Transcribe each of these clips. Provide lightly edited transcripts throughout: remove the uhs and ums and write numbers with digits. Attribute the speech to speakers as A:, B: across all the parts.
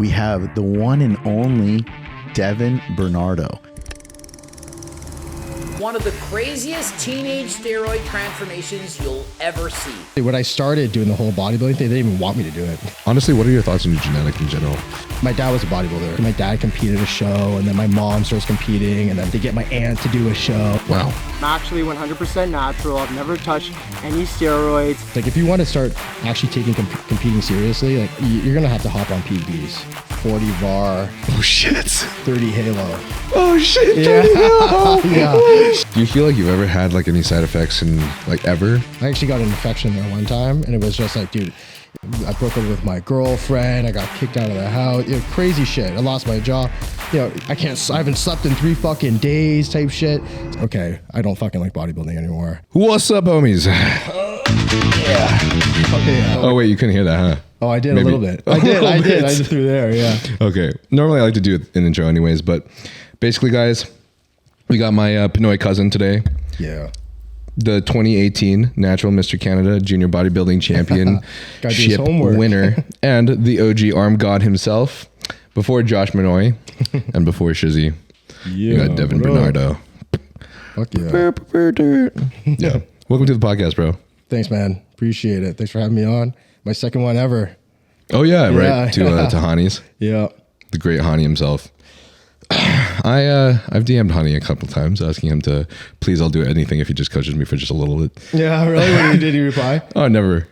A: We have the one and only Devin Bernardo.
B: One of the craziest teenage steroid transformations you'll ever see.
C: When I started doing the whole bodybuilding thing, they didn't even want me to do it.
D: Honestly, what are your thoughts on your genetics in general?
C: My dad was a bodybuilder. My dad competed at a show, and then my mom starts competing, and then they get my aunt to do a show.
D: Wow.
E: I'm actually 100% natural. I've never touched any steroids.
C: Like, if you want to start actually taking competing seriously, like, you're gonna have to hop on PEDs. 40 bar.
D: Oh shit.
C: 30 halo.
D: Oh shit. 30
C: Yeah. Yeah.
D: Do you feel like you've ever had like any side effects and like ever?
C: I actually got an infection there one time, and it was just like, dude, I broke up with my girlfriend. I got kicked out of the house. You know, crazy shit. I lost my job. You know, I haven't slept in 3 fucking days type shit. Okay, I don't fucking like bodybuilding anymore.
D: What's up, homies?
C: Yeah. Okay.
D: Oh wait, you couldn't hear that, huh?
C: Oh, I did
D: Maybe.
C: a little bit. I did. I just threw there. Yeah.
D: Okay. Normally I like to do an intro anyways, but basically, guys, we got my Pinoy cousin today.
C: Yeah.
D: The 2018 Natural Mr. Canada Junior Bodybuilding Champion
C: Gotta do his homework.
D: winner and the OG arm god himself. Before Josh Manoy and before Shizzy, you got Devin Bernardo.
C: Fuck yeah.
D: Yeah. Welcome to the podcast, bro.
C: Thanks, man. Appreciate it. Thanks for having me on. My second one ever.
D: Oh yeah,
C: Yeah.
D: right. To Hany's,
C: Yeah.
D: the great Hany himself. I've DM'd Hany a couple times asking him to please, I'll do anything if he just coaches me for just a little bit.
C: Yeah, really? When did he reply?
D: Oh, never.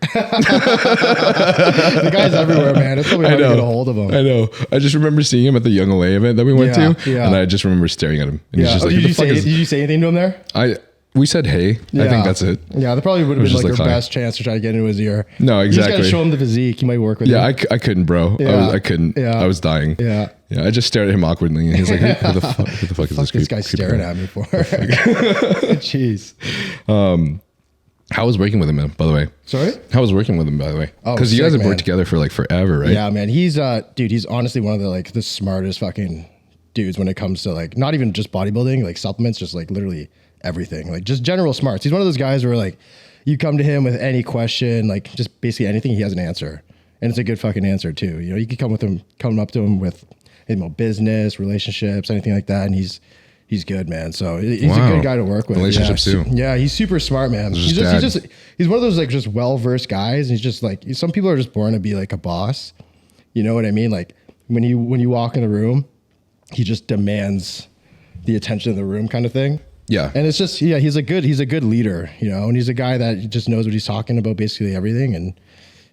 C: The guy's everywhere, man. It's probably hard to get a hold of him.
D: I know. I just remember seeing him at the Young LA event that we went to,
C: Yeah.
D: and I just remember staring at him. And he's just like,
C: did
D: "Who the fuck
C: did
D: is?"
C: you say anything to him there?
D: We said hey. I think that's it.
C: Yeah, that probably would have
D: was
C: been
D: just
C: like
D: like,
C: your
D: hi.
C: best chance to try to get into his ear.
D: No,
C: You just
D: exactly.
C: gotta show him the physique. He might work with you.
D: Yeah, I couldn't, bro.
C: Yeah.
D: I couldn't.
C: Yeah.
D: I was dying.
C: Yeah.
D: Yeah, I just stared at him awkwardly, and he's like, "Who the fuck? Who the fuck is
C: Fuck this guy
D: creep
C: staring
D: guy?"
C: at me for? Jeez.
D: How was working with him, man, by the way?
C: Sorry?
D: How was working with him, by the way?
C: Oh,
D: Because you guys
C: sick,
D: have worked
C: man.
D: together for like forever, right?
C: Yeah, man. He's dude, he's honestly one of the smartest fucking dudes when it comes to like not even just bodybuilding, like supplements, just like literally everything. Like just general smarts. He's one of those guys where like you come to him with any question, like just basically anything, he has an answer. And it's a good fucking answer too. You know, you could come up to him with, you know, business, relationships, anything like that, and he's good, man. So he's a
D: Wow.
C: good guy to work with.
D: Relationships
C: yeah,
D: too.
C: Yeah, he's super smart, man.
D: Just dad.
C: He's one of those like just well-versed guys. He's just like, some people are just born to be like a boss. You know what I mean? Like when you walk in the room, he just demands the attention of the room kind of thing.
D: Yeah.
C: And it's just, yeah, he's a good leader, you know, and he's a guy that just knows what he's talking about, basically everything. And,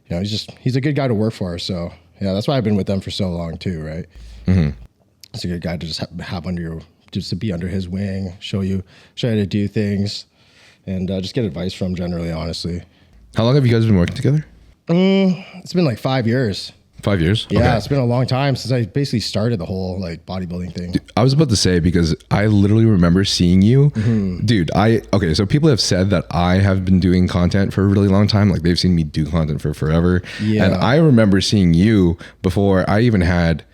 C: you know, he's a good guy to work for. So yeah, that's why I've been with them for so long too. Right.
D: Mm-hmm.
C: It's a good guy to just have just to be under his wing, show you how to do things, and just get advice from generally, honestly.
D: How long have you guys been working together?
C: It's been like 5 years.
D: 5 years?
C: Yeah,
D: Okay.
C: It's been a long time since I basically started the whole like bodybuilding thing.
D: I was about to say, because I literally remember seeing you,
C: Mm-hmm.
D: dude. Okay, so people have said that I have been doing content for a really long time. Like they've seen me do content for forever.
C: Yeah.
D: And I remember seeing you before I even had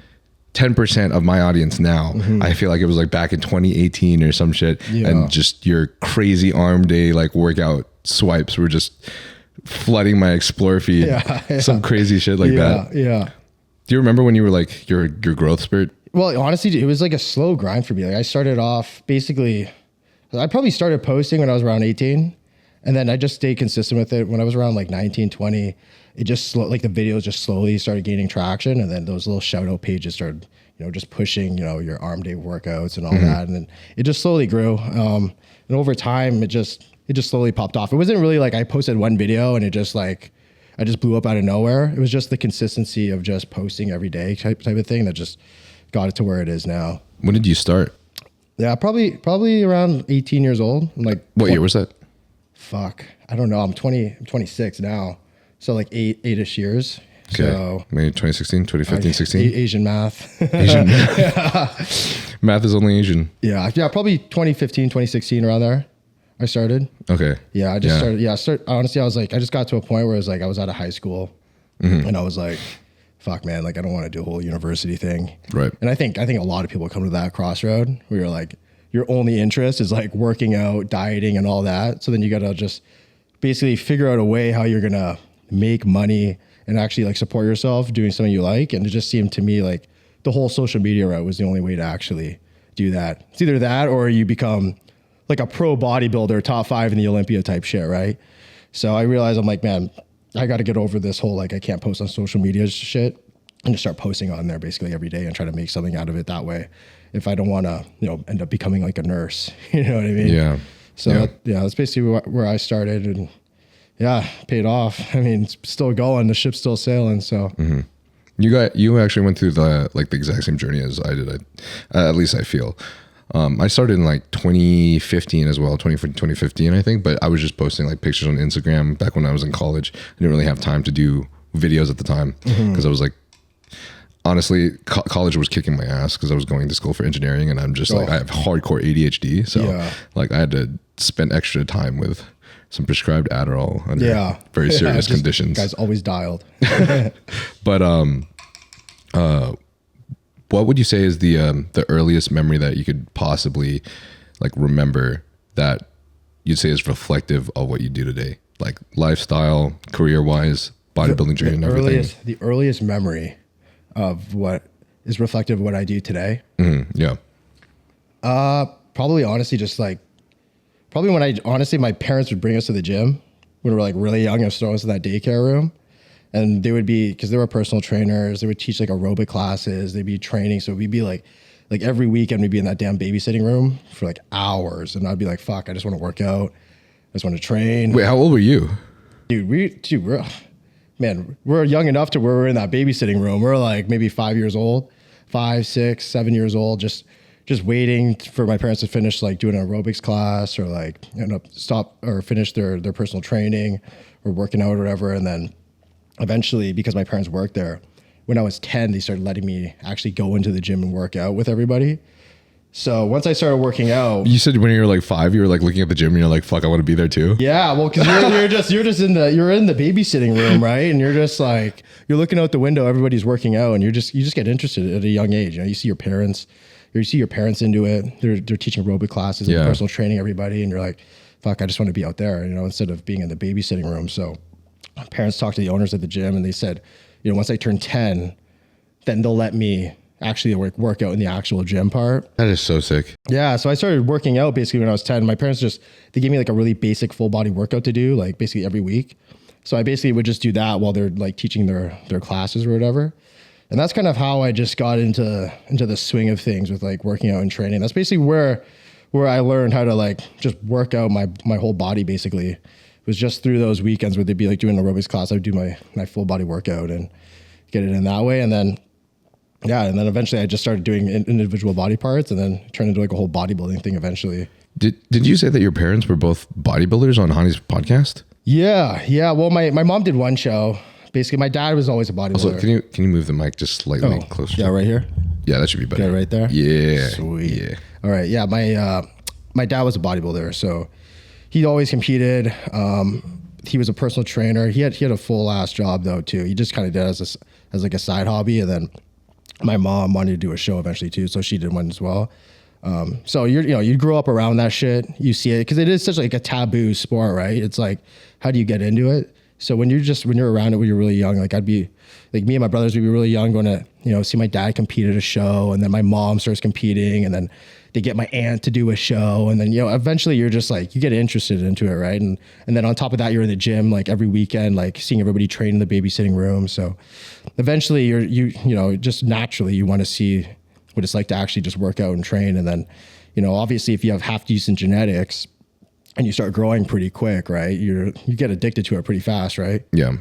D: 10% of my audience now. I feel like it was like back in 2018 or some shit.
C: Mm-hmm. Yeah.
D: And just your crazy arm day, like workout swipes were just flooding my explore feed.
C: Yeah.
D: Some crazy shit like that.
C: Yeah.
D: Do you remember when you were like your growth spurt?
C: Well, honestly, it was like a slow grind for me. Like I started off basically, I probably started posting when I was around 18, and then I just stayed consistent with it. When I was around like 19, 20, it just like the videos just slowly started gaining traction, and then those little shout out pages started, you know, just pushing, you know, your arm day workouts and all that, and then it just slowly grew. And over time, it just slowly popped off. It wasn't really like I posted one video and it just like I just blew up out of nowhere. It was just the consistency of just posting every day type of thing that just got it to where it is now.
D: When did you start?
C: Yeah, probably around 18 years old. I'm like,
D: What year was that?
C: fuck, I don't know. I'm 26 now. So like eight-ish years.
D: Okay.
C: So
D: Maybe 2016, 2015, 16?
C: Asian math.
D: Asian. Math is only Asian.
C: Yeah, probably 2015, 2016 around there. I started.
D: Okay.
C: Yeah, I just started. Yeah, honestly, I was like, I just got to a point where it was like, I was out of high school, and I was like, fuck, man, like I don't want to do a whole university thing.
D: Right.
C: And I think a lot of people come to that crossroad where you're like, your only interest is like working out, dieting, and all that. So then you got to just basically figure out a way how you're gonna make money and actually like support yourself doing something you like. And it just seemed to me like the whole social media route was the only way to actually do that. It's either that or you become like a pro bodybuilder, top 5 in the Olympia type shit, right? So I realized, I'm like, man, I got to get over this whole like I can't post on social media shit, and just start posting on there basically every day and try to make something out of it that way. If I don't want to, end up becoming like a nurse, you know what I mean?
D: Yeah.
C: So that's basically where I started, and paid off. I mean, it's still going, the ship's still sailing. So
D: you actually went through the exact same journey as I did. At least I feel. I started in like 2015 as well, 2015, I think, but I was just posting like pictures on Instagram back when I was in college. I didn't really have time to do videos at the time because I was like, honestly, college was kicking my ass because I was going to school for engineering, and I'm just like, I have hardcore ADHD. So like I had to spend extra time with some prescribed Adderall under very serious conditions.
C: Guys always dialed.
D: But, what would you say is the earliest memory that you could possibly like remember that you'd say is reflective of what you do today, like lifestyle, career wise, bodybuilding journey, and everything?
C: The earliest memory of what is reflective of what I do today. Probably honestly, when my parents would bring us to the gym when we were like really young and throw us in that daycare room. And they would be, because they were personal trainers, they would teach like aerobic classes, they'd be training. So we'd be like every weekend we'd be in that damn babysitting room for like hours. And I'd be like, fuck, I just want to work out. I just want to train.
D: Wait, how old were you?
C: We're young enough to where we're in that babysitting room. We're like maybe 5 years old, 5, 6, 7 years old, just waiting for my parents to finish like doing an aerobics class or like stop or finish their personal training or working out or whatever. And then eventually, because my parents worked there, when I was 10, they started letting me actually go into the gym and work out with everybody. So once I started working out,
D: you said when you were like 5, you were like looking at the gym and you're like, fuck, I want to be there too.
C: Yeah, well, because you're in the babysitting room, right? And you're just like, you're looking out the window, everybody's working out, and you just get interested at a young age. You see your parents into it. They're teaching aerobic classes and personal training everybody, and you're like, fuck, I just want to be out there, instead of being in the babysitting room. So my parents talked to the owners of the gym, and they said, once I turn 10, then they'll let me actually work out in the actual gym part.
D: That is so sick.
C: Yeah. So I started working out basically when I was 10. My parents they gave me like a really basic full body workout to do, like basically every week. So I basically would just do that while they're like teaching their classes or whatever. And that's kind of how I just got into the swing of things with like working out and training. That's basically where I learned how to like just work out my whole body basically. It was just through those weekends where they'd be like doing an aerobics class. I would do my full body workout and get it in that way. And then eventually I just started doing individual body parts, and then turned into like a whole bodybuilding thing eventually.
D: Did you say that your parents were both bodybuilders on Hany's podcast?
C: Yeah. Well, my mom did one show. Basically, my dad was always a bodybuilder.
D: Also, can you move the mic just slightly closer?
C: Yeah, right here?
D: Yeah, that should be better.
C: Yeah, right there?
D: Yeah.
C: Sweet.
D: Yeah.
C: All right. Yeah, my dad was a bodybuilder, so he always competed. He was a personal trainer. He had a full ass job though too. He just kind of did it as like a side hobby, and then my mom wanted to do a show eventually too, so she did one as well. So you grow up around that shit. You see it because it is such like a taboo sport, right? It's like, how do you get into it? So when you're around it when you're really young, like I'd be like, me and my brothers would be really young going to see my dad compete at a show, and then my mom starts competing, and then they get my aunt to do a show, and then eventually you're just like, you get interested into it, right? And then on top of that, you're in the gym like every weekend, like seeing everybody train in the babysitting room. So eventually you just naturally you want to see what it's like to actually just work out and train. And then obviously if you have half decent genetics and you start growing pretty quick, right, you get addicted to it pretty fast, right?
D: Yeah.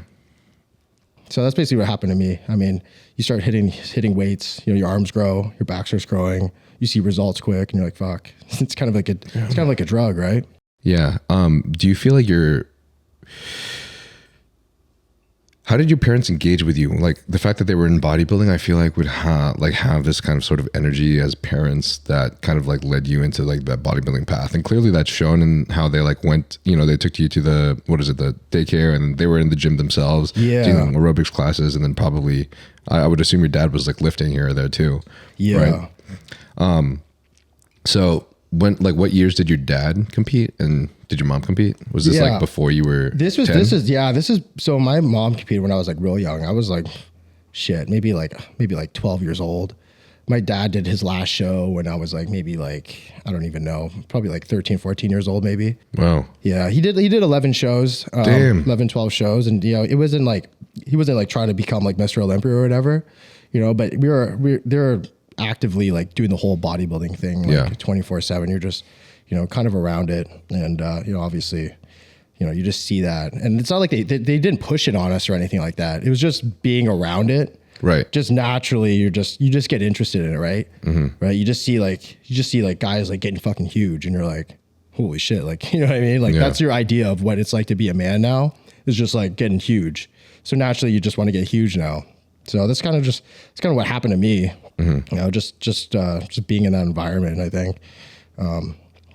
C: So that's basically what happened to me. I mean, you start hitting weights, your arms grow, your back starts growing, you see results quick, and you're like, fuck. It's kind of like a drug, right?
D: Yeah. Do you feel like how did your parents engage with you? Like the fact that they were in bodybuilding, I feel like would have this kind of sort of energy as parents that kind of like led you into like that bodybuilding path. And clearly that's shown in how they like went, they took you to the daycare, and they were in the gym themselves, doing aerobics classes. And then probably, I would assume your dad was like lifting here or there too.
C: Yeah.
D: Right? So what years did your dad compete and did your mom compete? Was this like before you were?
C: This is so my mom competed when I was like real young. I was like, shit, maybe like 12 years old. My dad did his last show when I was like maybe like, I don't even know, probably like 13, 14 years old maybe.
D: Wow.
C: Yeah, he did 11 shows.
D: Damn.
C: 11, 12 shows, and he wasn't like trying to become like Mr. Olympia or whatever, but they're actively like doing the whole bodybuilding thing like 24/7. You're just kind of around it, and obviously you just see that, and it's not like they didn't push it on us or anything like that. It was just being around it, right? Just naturally you just get interested in it, right? Right. You just see like guys like getting fucking huge, and you're like, holy shit, like what I mean? Like that's your idea of what it's like to be a man now, is just like getting huge. So naturally you just want to get huge now. So that's kind of what happened to me. Just being in that environment, I think.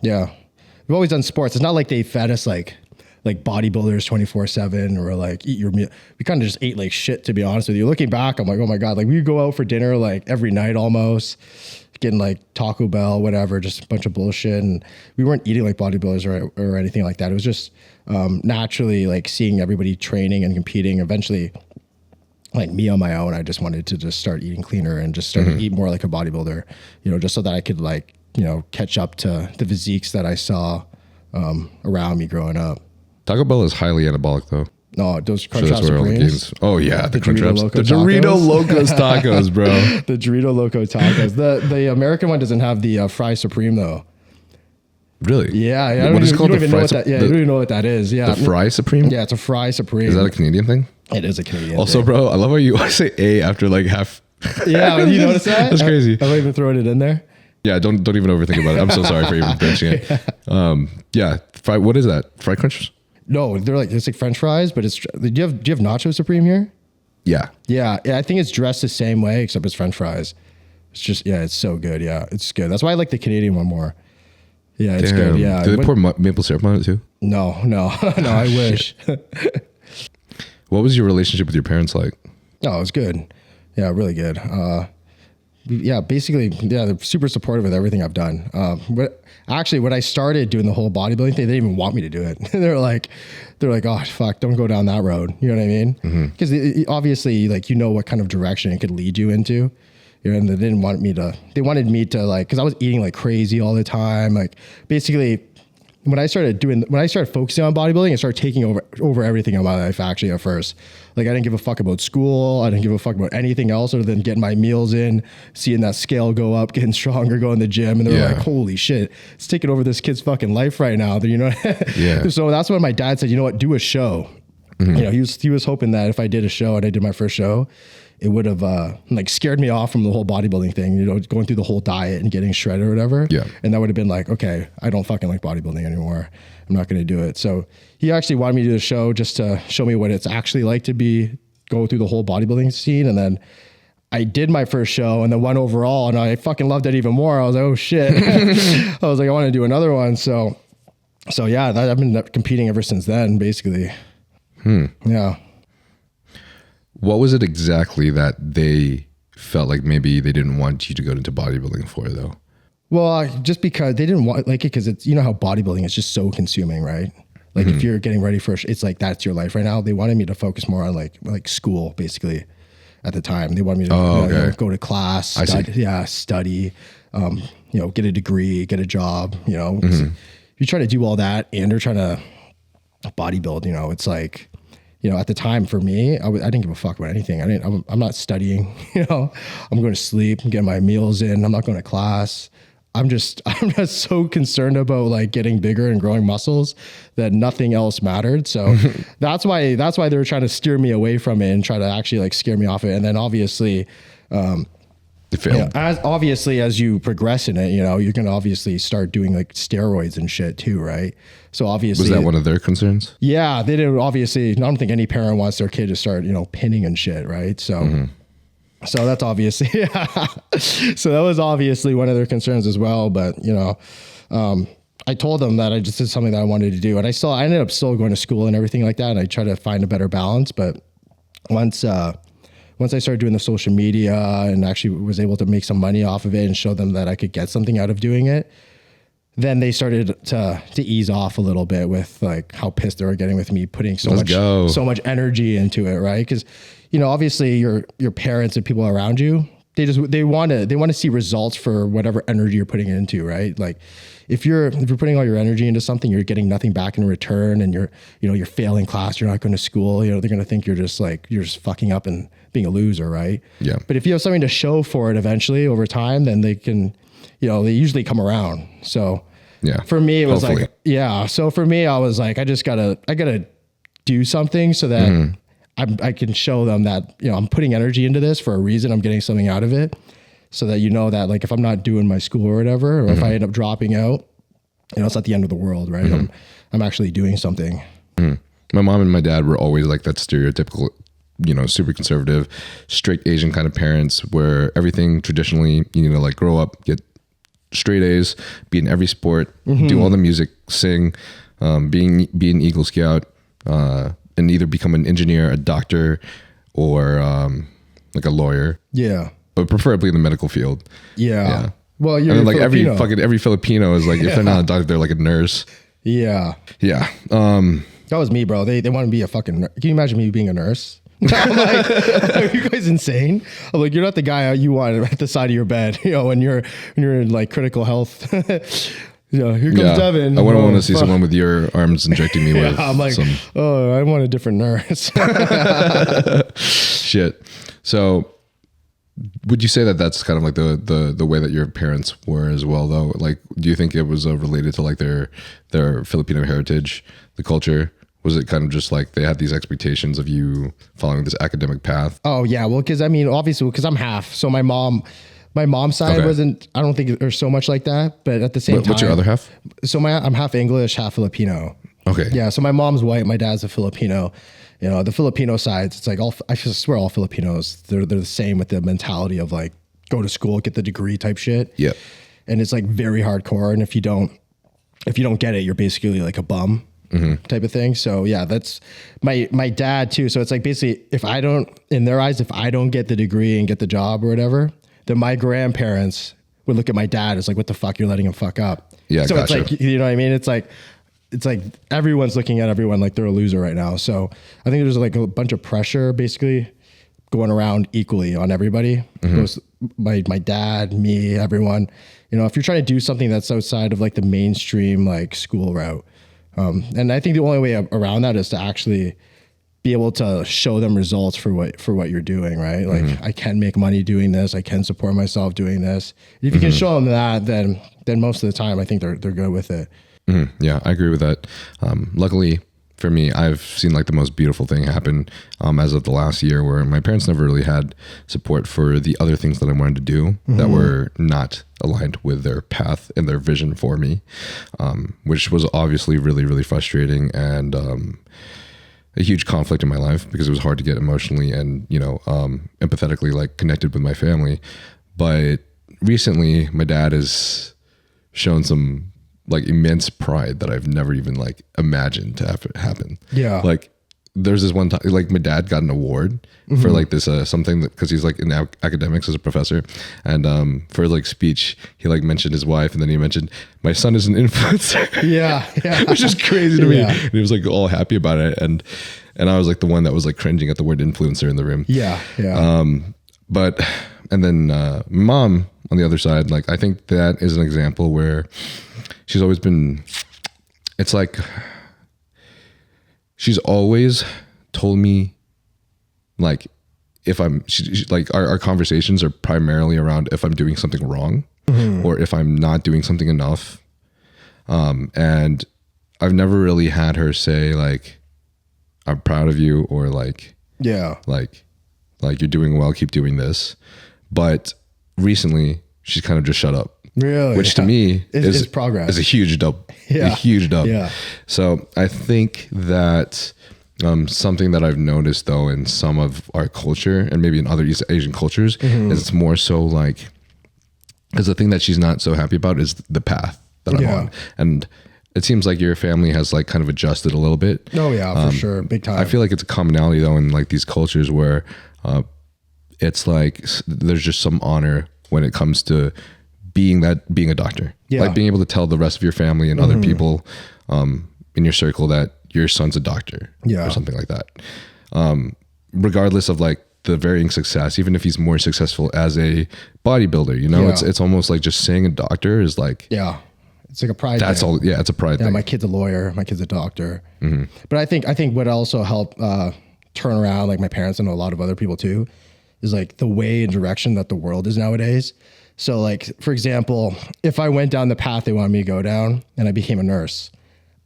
C: We've always done sports. It's not like they fed us like bodybuilders 24/7 or like eat your meal. We kind of just ate like shit, to be honest with you. Looking back, I'm like, oh my God, like we would go out for dinner like every night almost, getting like Taco Bell, whatever, just a bunch of bullshit. And we weren't eating like bodybuilders or anything like that. It was just naturally like seeing everybody training and competing. Eventually, like me on my own, I just wanted to just start eating cleaner and just start to eat more like a bodybuilder, just so that I could like, catch up to the physiques that I saw around me growing up.
D: Taco Bell is highly anabolic though.
C: No, those Crunchwrap Supremes.
D: Oh yeah, the Crunchwraps. The Dorito Locos tacos, bro.
C: The Dorito Loco tacos. The American one doesn't have the Fry Supreme though.
D: Really?
C: Yeah. I don't even know what that is. Yeah.
D: The Fry Supreme?
C: Yeah, it's a Fry Supreme.
D: Is that a Canadian thing?
C: It is a Canadian
D: also,
C: thing.
D: bro, I love how you always say A after like half.
C: Yeah, you notice that?
D: That's crazy.
C: I'm not even throwing it in there.
D: Yeah, don't even overthink about it. I'm so sorry for even mentioning it. What is that? Fried Crunch?
C: No, it's like French fries, but it's. Do you have Nacho Supreme here?
D: Yeah.
C: Yeah, I think it's dressed the same way except it's French fries. It's just it's so good. Yeah, it's good. That's why I like the Canadian one more. Yeah, it's good. Yeah.
D: Do they pour maple syrup on it too?
C: No, I wish.
D: What was your relationship with your parents like?
C: Oh, it was good. Yeah, really good. Basically, they're super supportive with everything I've done. But actually, when I started doing the whole bodybuilding thing, they didn't even want me to do it. they're like, oh fuck, don't go down that road. You know what I mean? Because obviously, like what kind of direction it could lead you into. And they didn't want me to. They wanted me to like, because I was eating like crazy all the time. Like basically, when I started focusing on bodybuilding, I started taking over everything in my life. Actually, at first, like I didn't give a fuck about school. I didn't give a fuck about anything else other than getting my meals in, seeing that scale go up, getting stronger, going to the gym, and they were like, "Holy shit, it's taking over this kid's fucking life right now." Yeah. So that's when my dad said, "You know what? Do a show." He was hoping that if I did a show and I did my first show, it would have like scared me off from the whole bodybuilding thing, going through the whole diet and getting shredded or whatever. Yeah. And that would have been like, okay, I don't fucking like bodybuilding anymore. I'm not going to do it. So he actually wanted me to do the show just to show me what it's actually like to go through the whole bodybuilding scene. And then I did my first show and then won overall, and I fucking loved it even more. I was like, oh shit. I was like, I want to do another one. So yeah, I've been competing ever since then, basically. Yeah.
D: What was it exactly that they felt like maybe they didn't want you to go into bodybuilding for, though?
C: Well, just because they didn't want like it, because it's how bodybuilding is just so consuming, right? Like if you're getting ready for, it's like that's your life right now. They wanted me to focus more on like school, basically. At the time, they wanted me to go to class, study, get a degree, get a job. You try to do all that, and they're trying to bodybuild. It's like. At the time for me, I didn't give a fuck about anything. I'm not studying, I'm going to sleep, I'm getting my meals in. I'm not going to class. I'm just so concerned about like getting bigger and growing muscles that nothing else mattered. So that's why they were trying to steer me away from it and try to actually like scare me off it. And then obviously, as you progress in it, you're going to obviously start doing like steroids and shit too, right? So obviously,
D: was that one of their concerns? Yeah,
C: they didn't. Obviously, I don't think any parent wants their kid to start, pinning and shit, right? So, so that's obviously, so that was obviously one of their concerns as well. But I told them that I just did something that I wanted to do, and I ended up still going to school and everything like that, and I tried to find a better balance. But once I started doing the social media and actually was able to make some money off of it and show them that I could get something out of doing it, then they started to ease off a little bit with like how pissed they were getting with me putting so much energy into it, right? Because, you know, obviously your parents and people around you, they want to see results for whatever energy you're putting into, right? Like if you're putting all your energy into something, you're getting nothing back in return, and you're failing class, you're not going to school, you know, they're going to think you're just fucking up and being a loser, right?
D: Yeah.
C: But if you have something to show for it eventually over time, then they can, you know, they usually come around. So
D: yeah,
C: for me, it was
D: hopefully.
C: like, yeah. So for me, I was like, I gotta do something so that I can show them that, you know, I'm putting energy into this for a reason. I'm getting something out of it, so that, you know, that like if I'm not doing my school or whatever, or if I end up dropping out, you know, it's not the end of the world, right? I'm actually doing something.
D: My mom and my dad were always like that stereotypical, you know, super conservative, strict Asian kind of parents, where everything traditionally, you know, like grow up, get straight A's, be in every sport, do all the music, sing, be an Eagle Scout, and either become an engineer, a doctor, or like a lawyer.
C: Yeah.
D: But preferably in the medical field.
C: Yeah. Well, you're
D: like
C: Filipino.
D: every Filipino is like, if they're not a doctor, they're like a nurse.
C: Yeah.
D: Yeah.
C: That was me, bro. They want to be a fucking nurse. Can you imagine me being a nurse? I'm like, are you guys insane? I'm like, you're not the guy you want at the side of your bed, you know, when you're in like critical health. You know, here comes Devin.
D: I wouldn't want to see someone with your arms injecting me with
C: I'm like, I want a different nurse.
D: Shit. So would you say that that's kind of like the way that your parents were as well, though? Like, do you think it was related to like their Filipino heritage, the culture? Was it kind of just like they had these expectations of you following this academic path?
C: Oh yeah, well, because I mean, obviously, because I'm half, so my mom's side wasn't. I don't think there's so much like that, but at the same time,
D: what's your other half?
C: So I'm half English, half Filipino.
D: Okay.
C: Yeah, so my mom's white, my dad's a Filipino. You know, the Filipino sides, it's like I swear all Filipinos, they're the same with the mentality of like go to school, get the degree type shit.
D: Yeah.
C: And it's like very hardcore, and if you don't get it, you're basically like a bum. Type of thing. So yeah, that's my dad too. So it's like basically in their eyes, if I don't get the degree and get the job or whatever, then my grandparents would look at my dad as like, what the fuck, you're letting him fuck up.
D: Yeah.
C: So
D: gotcha.
C: it's like, you know what I mean? It's like everyone's looking at everyone like they're a loser right now. So I think there's like a bunch of pressure basically going around equally on everybody. Goes my dad, me, everyone. You know, if you're trying to do something that's outside of like the mainstream like school route, and I think the only way around that is to actually be able to show them results for what you're doing, right? Like I can make money doing this. I can support myself doing this. If you can show them that, then most of the time I think they're good with it.
D: Yeah, I agree with that. Luckily for me, I've seen like the most beautiful thing happen as of the last year, where my parents never really had support for the other things that I wanted to do that were not aligned with their path and their vision for me, which was obviously really, really frustrating and a huge conflict in my life, because it was hard to get emotionally and, you know, empathetically like connected with my family. But recently my dad has shown some like immense pride that I've never even like imagined to have happen.
C: Yeah.
D: Like there's this one time, like my dad got an award for like this, something that, cause he's like in academics as a professor, and for like speech, he like mentioned his wife, and then he mentioned my son is an influencer.
C: Yeah.
D: Which is crazy to me.
C: Yeah.
D: And he was like all happy about it. And I was like the one that was like cringing at the word influencer in the room.
C: Yeah.
D: And then mom on the other side, like I think that is an example where she's always been, it's like, she's always told me like, if she, like our conversations are primarily around if I'm doing something wrong or if I'm not doing something enough. And I've never really had her say like, I'm proud of you, or like, like you're doing well, keep doing this. But recently she's kind of just shut up.
C: Really?
D: Which to me is
C: progress.
D: Is a huge dub.
C: Yeah.
D: A huge dub.
C: Yeah.
D: So I think that something that I've noticed though in some of our culture and maybe in other East Asian cultures is it's more so like, because the thing that she's not so happy about is the path that I'm on. And it seems like your family has like kind of adjusted a little bit.
C: Oh yeah, for sure. Big time.
D: I feel like it's a commonality though in like these cultures where it's like there's just some honor when it comes to being a doctor, like being able to tell the rest of your family and other people in your circle that your son's a doctor or something like that. Regardless of like the varying success, even if he's more successful as a bodybuilder, you know, it's almost like just saying a doctor is like,
C: it's like a pride
D: that's
C: thing.
D: all. Yeah. It's a pride thing.
C: My kid's a lawyer, my kid's a doctor. But I think what also helped turn around like my parents and a lot of other people too is like the way and direction that the world is nowadays. So like, for example, if I went down the path they wanted me to go down and I became a nurse,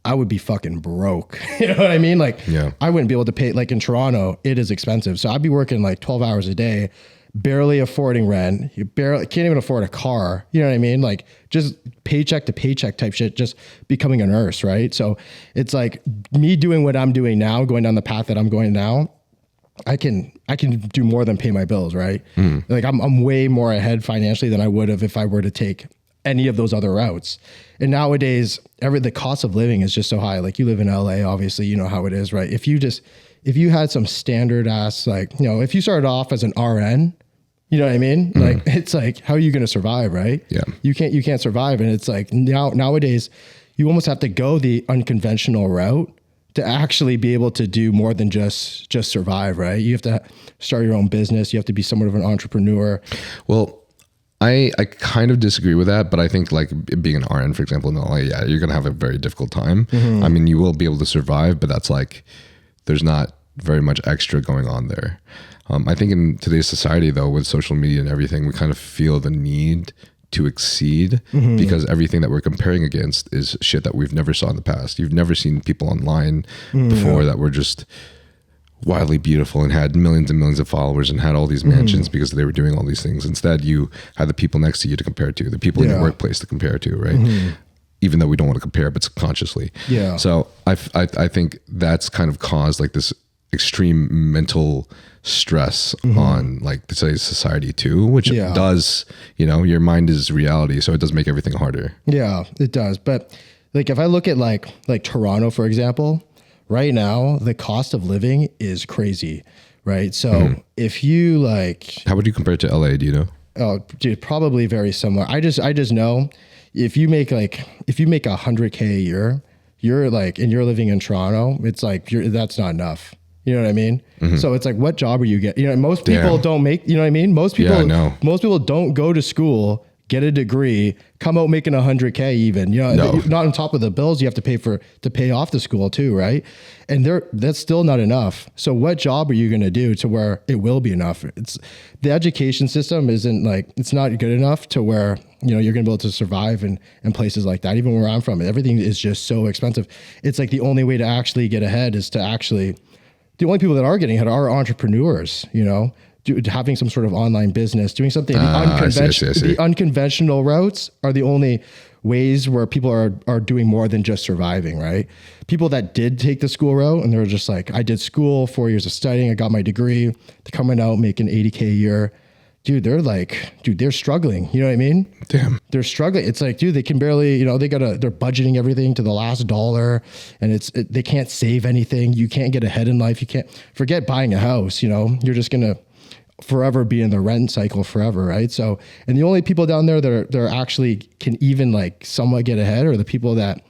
C: I would be fucking broke. You know what I mean? Like I wouldn't be able to pay, like in Toronto, it is expensive. So I'd be working like 12 hours a day, barely affording rent. You barely can't even afford a car. You know what I mean? Like just paycheck to paycheck type shit, just becoming a nurse. Right. So it's like me doing what I'm doing now, going down the path that I'm going now. I can do more than pay my bills. Right. Like I'm way more ahead financially than I would have if I were to take any of those other routes. And nowadays, the cost of living is just so high. Like you live in LA, obviously, you know how it is, right? If you had some standard ass, like, you know, if you started off as an RN, you know what I mean? Like, it's like, how are you going to survive, right?
D: Yeah.
C: You can't survive. And it's like nowadays you almost have to go the unconventional route to actually be able to do more than just survive, right? You have to start your own business. You have to be somewhat of an entrepreneur.
D: Well, I kind of disagree with that, but I think like being an RN, for example, in LA, you're going to have a very difficult time. I mean, you will be able to survive, but that's like, there's not very much extra going on there. I think in today's society though, with social media and everything, we kind of feel the need to exceed because everything that we're comparing against is shit that we've never saw in the past. You've never seen people online before that were just wildly beautiful and had millions and millions of followers and had all these mansions because they were doing all these things. Instead, you had the people next to you to compare to, the people in your workplace to compare to, right? Even though we don't want to compare, but subconsciously. So I think that's kind of caused like this extreme mental stress on like today's society too, which does, you know, your mind is reality. So it does make everything harder. Yeah,
C: it does. But like, if I look at like Toronto, for example, right now, the cost of living is crazy, right? So if you like,
D: how would you compare it to LA? Do you know?
C: Oh, dude, probably very similar. I just know if you make $100K a year, you're like, and you're living in Toronto, it's like, that's not enough. You know what I mean? So it's like, what job are you getting? You know, most people don't make, you know what I mean? Most people don't go to school, get a degree, come out making $100K even, you know, not on top of the bills you have to pay off the school too. Right. And that's still not enough. So what job are you going to do to where it will be enough? The education system isn't like, it's not good enough to where, you know, you're going to be able to survive in places like that. Even where I'm from, everything is just so expensive. It's like the only way to actually get ahead is to actually, the only people that are getting ahead are entrepreneurs, you know, having some sort of online business, doing something. The unconventional routes are the only ways where people are doing more than just surviving, right? People that did take the school route and they're just like, I did school, 4 years of studying, I got my degree, they're coming out making $80K a year. Dude, they're struggling. You know what I mean?
D: Damn.
C: They're struggling. It's like, dude, they can barely, you know, they're budgeting everything to the last dollar and they can't save anything. You can't get ahead in life. You can't forget buying a house, you know, you're just going to forever be in the rent cycle forever. Right. So, and the only people down there that are actually can even like somewhat get ahead are the people that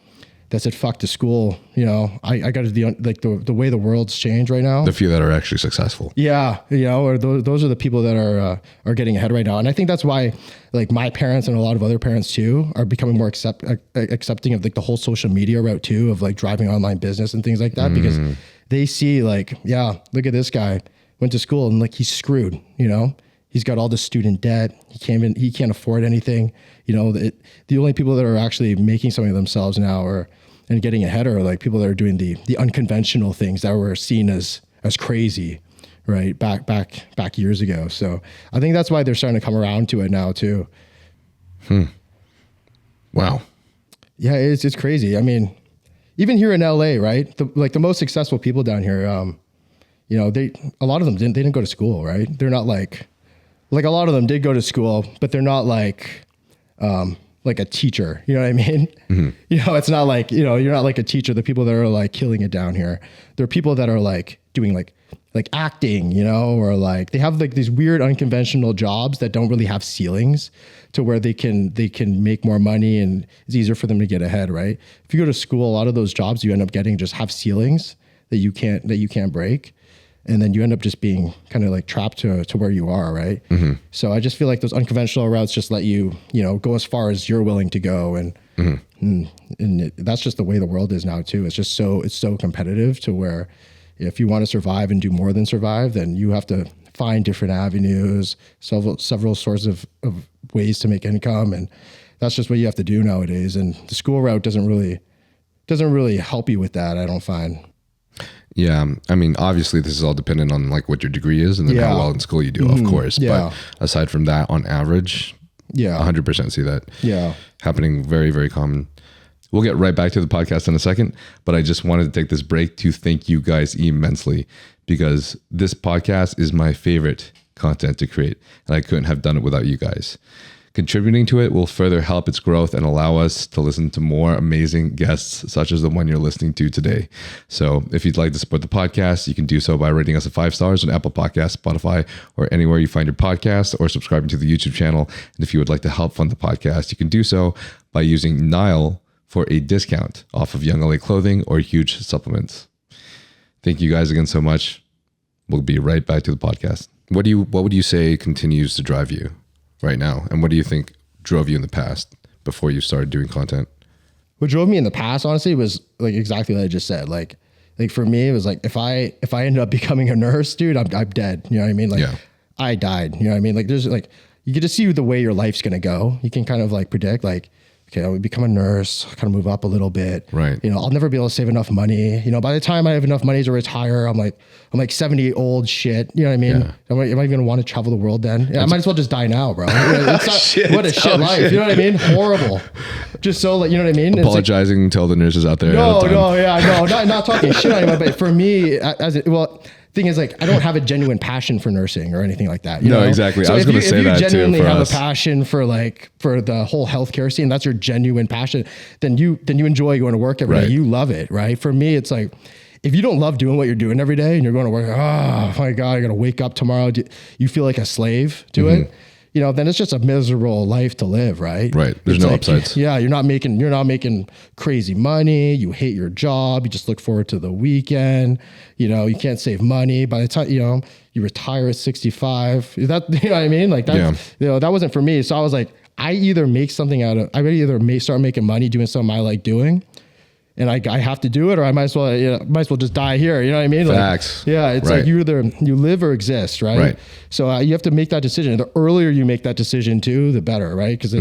C: said, fuck to school. You know, I got to do like the way the world's changed right now.
D: The few that are actually successful.
C: Yeah. You know, or those are the people that are getting ahead right now. And I think that's why like my parents and a lot of other parents too are becoming more accepting of like the whole social media route too, of like driving online business and things like that, because they see like, look at this guy went to school and like, he's screwed, you know, he's got all the student debt. He can't afford anything. You know, the only people that are actually making something of themselves now and getting ahead are like people that are doing the unconventional things that were seen as crazy, right? Back years ago. So I think that's why they're starting to come around to it now too.
D: Wow.
C: Yeah, it's crazy. I mean, even here in LA, right? The most successful people down here, you know, a lot of them didn't go to school, right? They're not like a lot of them did go to school, but they're not like a teacher, you know what I mean? You know, it's not like, you know, you're not like a teacher. The people that are like killing it down here, there are people that are like doing like acting, or like they have like these weird unconventional jobs that don't really have ceilings to where they can make more money and it's easier for them to get ahead, right? If you go to school, a lot of those jobs you end up getting just have ceilings that you can't break. And then you end up just being kind of like trapped to where you are, right? Mm-hmm. So I just feel like those unconventional routes just let you, go as far as you're willing to go. And that's just the way the world is now too. It's so competitive to where if you want to survive and do more than survive, then you have to find different avenues, several sources of ways to make income. And that's just what you have to do nowadays. And the school route doesn't really help you with that, I don't find.
D: Yeah. I mean, obviously this is all dependent on like what your degree is and then how well in school you do, of course.
C: Yeah.
D: But aside from that, on average, 100% see that happening. Very, very common. We'll get right back to the podcast in a second, but I just wanted to take this break to thank you guys immensely because this podcast is my favorite content to create and I couldn't have done it without you guys. Contributing to it will further help its growth and allow us to listen to more amazing guests such as the one you're listening to today. So if you'd like to support the podcast, you can do so by rating us at 5 stars on Apple Podcasts, Spotify, or anywhere you find your podcast, or subscribing to the YouTube channel. And if you would like to help fund the podcast, you can do so by using Nyle for a discount off of Young LA clothing or huge supplements. Thank you guys again so much. We'll be right back to the podcast. What would you say continues to drive you right now? And what do you think drove you in the past before you started doing content?
C: What drove me in the past, honestly, was like exactly what I just said. Like for me, it was like, if I ended up becoming a nurse, dude, I'm dead. You know what I mean? Like I died, you know what I mean? Like there's like, you get to see the way your life's going to go. You can kind of like predict like, okay, I would become a nurse, kind of move up a little bit.
D: Right.
C: I'll never be able to save enough money. By the time I have enough money to retire, I'm like 70 old shit. You know what I mean?
D: Yeah.
C: Am I even going to want to travel the world then? I might as well just die now, bro. What a shit life. You know what I mean? Horrible. Just so like, you know what I mean?
D: Apologizing to all the nurses out there.
C: No, not talking shit on anyone, but for me, thing is like I don't have a genuine passion for nursing or anything like that.
D: No, exactly.
C: So
D: I was going to say that too.
C: If you genuinely have
D: us.
C: a passion for the whole healthcare scene, that's your genuine passion. Then you enjoy going to work every day. You love it, right? For me, it's like if you don't love doing what you're doing every day and you're going to work, oh my god, I got to wake up tomorrow. You feel like a slave to it. Then it's just a miserable life to live, right?
D: Right. There's no upsides.
C: Yeah, you're not making crazy money. You hate your job. You just look forward to the weekend. You can't save money. By the time you retire at 65, that you know what I mean? Like that. That wasn't for me. So I was like, I would either start making money doing something I like doing, and I have to do it, or I might as well just die here. You know what I mean?
D: Facts.
C: Like, it's like you live or exist, right? So you have to make that decision. The earlier you make that decision too, the better, right? Because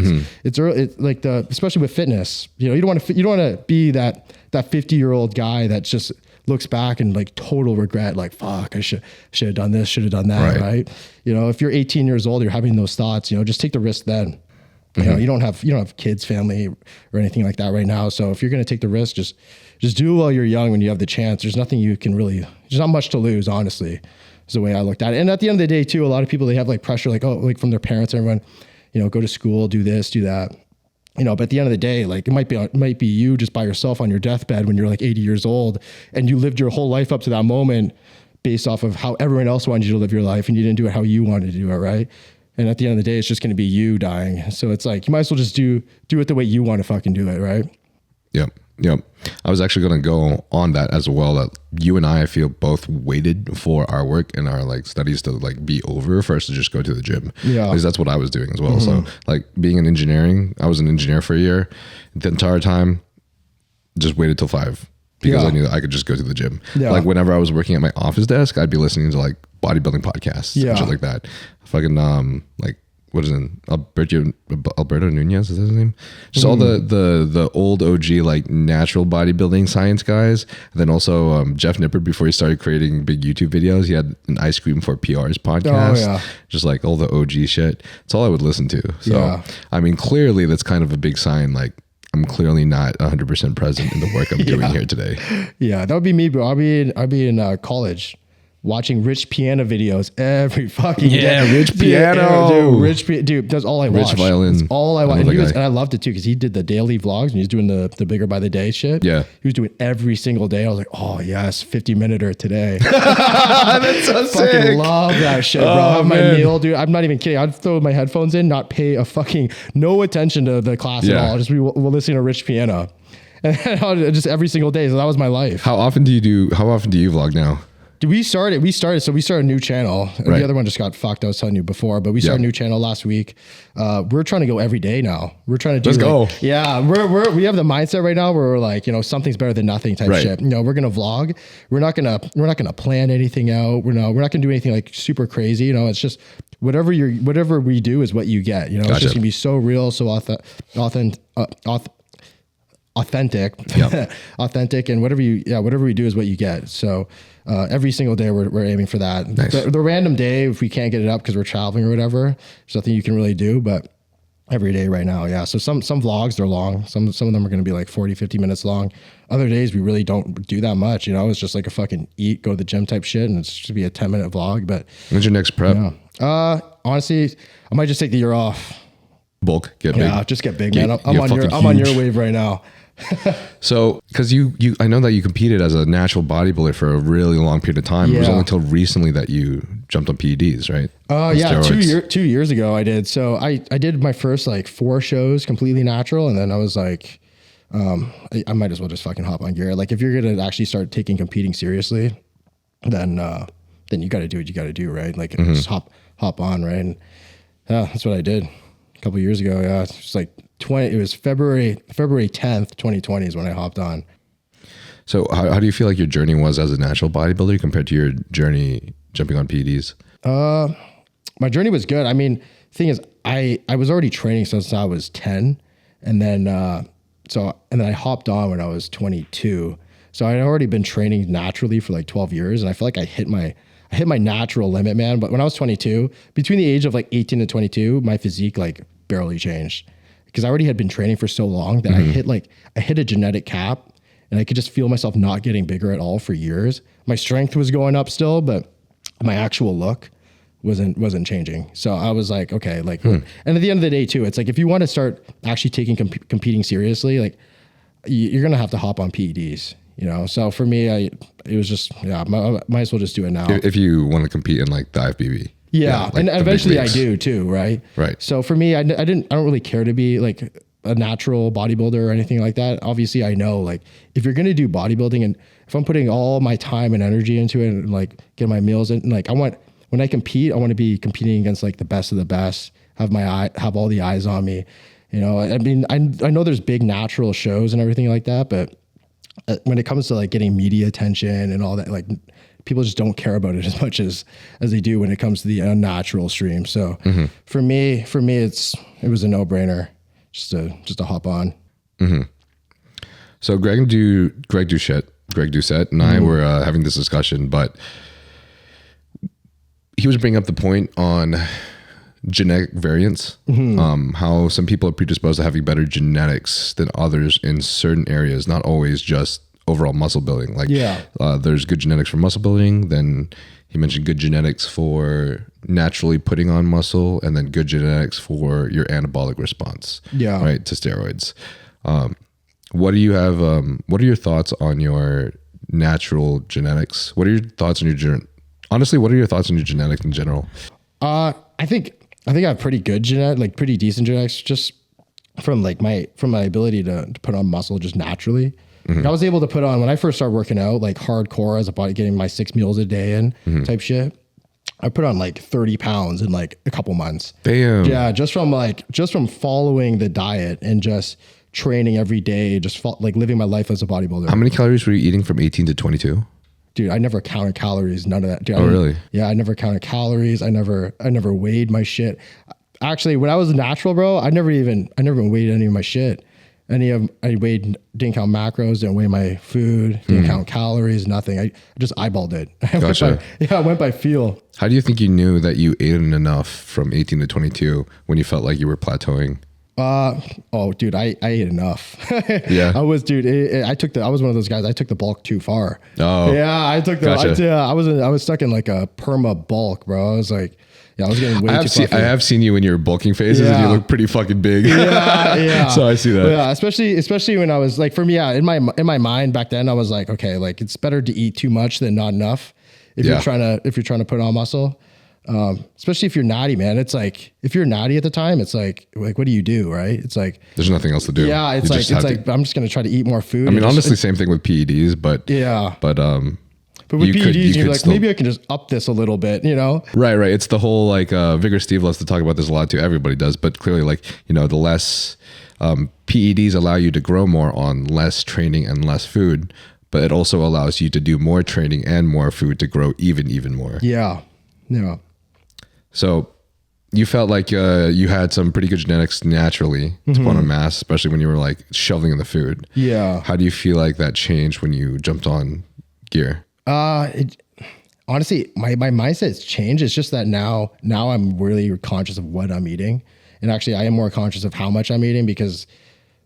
C: it's early. It's like especially with fitness, you don't want to be that 50-year-old guy that just looks back and like total regret, like fuck, I should have done this, should have done that, right? If you're 18 years old, you're having those thoughts, just take the risk then. You don't have kids, family, or anything like that right now. So if you're going to take the risk, just do it while you're young when you have the chance. There's nothing there's not much to lose, honestly, is the way I looked at it. And at the end of the day too, a lot of people, they have like pressure, like from their parents, everyone, go to school, do this, do that. But at the end of the day, like it might be you just by yourself on your deathbed when you're like 80 years old and you lived your whole life up to that moment based off of how everyone else wanted you to live your life and you didn't do it how you wanted to do it, right? And at the end of the day, it's just going to be you dying. So it's like, you might as well just do it the way you want to fucking do it, right?
D: Yep. I was actually going to go on that as well, that you and I feel both waited for our work and our like studies to like be over for us to just go to the gym. Yeah. Because that's what I was doing as well. So like being in engineering, I was an engineer for a year. The entire time, just waited till 5 because I knew that I could just go to the gym. Yeah. Like whenever I was working at my office desk, I'd be listening to like bodybuilding podcasts and shit like that. Fucking like what is it? Alberto Nunez, is that his name? Just all the old OG like natural bodybuilding science guys. And then also Jeff Nippert, before he started creating big YouTube videos, he had an Ice Cream for PRs podcast. Just like all the OG shit. It's all I would listen to. So I mean, clearly that's kind of a big sign. Like I'm clearly not 100% present in the work I'm doing here today. Yeah,
C: that would be me, bro. I'll be in college watching Rich Piano videos every fucking day.
D: Yeah, Rich Piano.
C: Dude, that's all I watch.
D: Rich violin.
C: That's all I watch.
D: I love that guy.
C: And I loved it too because he did the daily vlogs and he was doing the bigger by the day shit.
D: Yeah.
C: He was doing every single day. I was like, oh yes, 50-minute today.
D: That's so sick.
C: Fucking love that shit, bro.
D: Oh,
C: Have my
D: man.
C: meal, dude. I'm not even kidding. I'd throw my headphones in, not pay a fucking no attention to the class at
D: Yeah.
C: all. I'll just be listening to Rich Piano. And just every single day. So that was my life.
D: How often do you vlog now?
C: Dude, we started a new channel.
D: Right.
C: The other one just got fucked. I was telling you before, but we started a new channel last week. We're trying to go every day now. We're trying to do.
D: Let's go.
C: Yeah, we have the mindset right now where we're like, something's better than nothing type
D: Right.
C: shit. We're gonna vlog. We're not gonna plan anything out. We're not gonna do anything like super crazy. It's just whatever we do is what you get. It's
D: Gotcha.
C: just gonna be so real, so authentic.
D: Yep.
C: Authentic, and whatever we do is what you get. So every single day we're aiming for that.
D: Nice.
C: The random day, if we can't get it up because we're traveling or whatever, there's nothing you can really do. But every day right now, yeah. So some vlogs, they're long. Some of them are going to be like 40, 50 minutes long. Other days we really don't do that much. It's just like a fucking eat, go to the gym type shit, and it's just be a 10-minute vlog. But
D: When's your next prep?
C: honestly, I might just take the year off.
D: Bulk, get big.
C: Yeah, just get big, man.
D: Get
C: I'm
D: fucking
C: on your
D: huge.
C: wave right now.
D: So, because I know that you competed as a natural bodybuilder for a really long period of time. It was
C: Yeah.
D: only until recently that you jumped on PEDs, right?
C: Yeah,
D: Steroids.
C: 2 years ago I did. So I did my first like 4 shows completely natural, and then I was like, I might as well just fucking hop on gear. Like if you're gonna actually start taking competing seriously, then you got to do what you got to do, right? Like just hop on, right? And yeah, that's what I did a couple of years ago. Yeah, it's just like it was February 10th, 2020 is when I hopped on.
D: So, how do you feel like your journey was as a natural bodybuilder compared to your journey jumping on PEDs?
C: My journey was good. I mean, thing is, I was already training since I was 10, and then I hopped on when I was 22. So I had already been training naturally for like 12 years, and I feel like I hit my natural limit, man. But when I was 22, between the age of like 18 and 22, my physique like barely changed because I already had been training for so long that I hit a genetic cap, and I could just feel myself not getting bigger at all for years. My strength was going up still, but my actual look wasn't changing. So I was like, okay, like, and at the end of the day too, it's like if you want to start actually taking competing seriously, like you're gonna have to hop on PEDs. So for me, it was just, might as well just do it now.
D: If you want to compete in like the IFBB.
C: Yeah.
D: Like
C: And
D: the big
C: eventually I
D: leagues.
C: do too. Right.
D: Right.
C: So for me, I don't really care to be like a natural bodybuilder or anything like that. Obviously I know like if you're going to do bodybuilding and if I'm putting all my time and energy into it and like get my meals in, like when I compete, I want to be competing against like the best of the best, have all the eyes on me. I mean, I know there's big natural shows and everything like that, but when it comes to like getting media attention and all that, like people just don't care about it as much as they do when it comes to the unnatural stream. So for me, it was a no brainer just to hop on.
D: So Greg Doucette and I were having this discussion, but he was bringing up the point on genetic variance, how some people are predisposed to having better genetics than others in certain areas, not always just overall muscle building. Like there's good genetics for muscle building, then he mentioned good genetics for naturally putting on muscle, and then good genetics for your anabolic response, right, to steroids. What do you have? What are your thoughts on your natural genetics? What are your thoughts on your honestly? What are your thoughts on your genetics in general?
C: I think I have pretty good pretty decent genetics, just from my ability to put on muscle just naturally. I was able to put on when I first started working out like hardcore as a body, getting my 6 meals a day in type shit. I put on like 30 pounds in like a couple months.
D: Damn.
C: Yeah, just from following the diet and just training every day, just living my life as a bodybuilder.
D: How many calories were you eating from 18 to 22?
C: Dude, I never counted calories, none of that. Dude,
D: really?
C: Yeah, I never counted calories. I never weighed my shit. Actually, when I was natural, bro, I never even weighed any of my shit. Didn't count macros, didn't weigh my food, didn't count calories, nothing. I just eyeballed it.
D: Gotcha.
C: I went by feel.
D: How do you think you knew that you ate enough from 18 to 22 when you felt like you were plateauing?
C: Oh, dude, I ate enough.
D: Yeah.
C: I was, dude. I was one of those guys. I took the bulk too far.
D: Oh,
C: yeah. I took the.
D: gotcha.
C: I was stuck in like a perma bulk, bro. I was like, yeah, I was getting way too fluffy.
D: I have seen you in your bulking phases, and you look pretty fucking big.
C: Yeah.
D: So I see that.
C: But yeah, especially when I was like, for me, yeah, in my mind back then, I was like, okay, like it's better to eat too much than not enough if you're trying to put on muscle. Especially if you're natty, man. It's like if you're natty at the time, it's like what do you do, right? It's like
D: there's nothing else to do.
C: Yeah, it's like I'm just gonna try to eat more food.
D: I mean, honestly, same thing with PEDs, but
C: but with PEDs, you're like, maybe I can just up this a little bit, you know?
D: Right. It's the whole like Vigor Steve loves to talk about this a lot too. Everybody does, but clearly, like, you know, the less PEDs allow you to grow more on less training and less food, but it also allows you to do more training and more food to grow even more.
C: Yeah.
D: So you felt like you had some pretty good genetics naturally to put on mass, especially when you were like shoveling in the food.
C: Yeah.
D: How do you feel like that changed when you jumped on gear?
C: Honestly, my mindset's changed. It's just that now I'm really conscious of what I'm eating. And actually I am more conscious of how much I'm eating because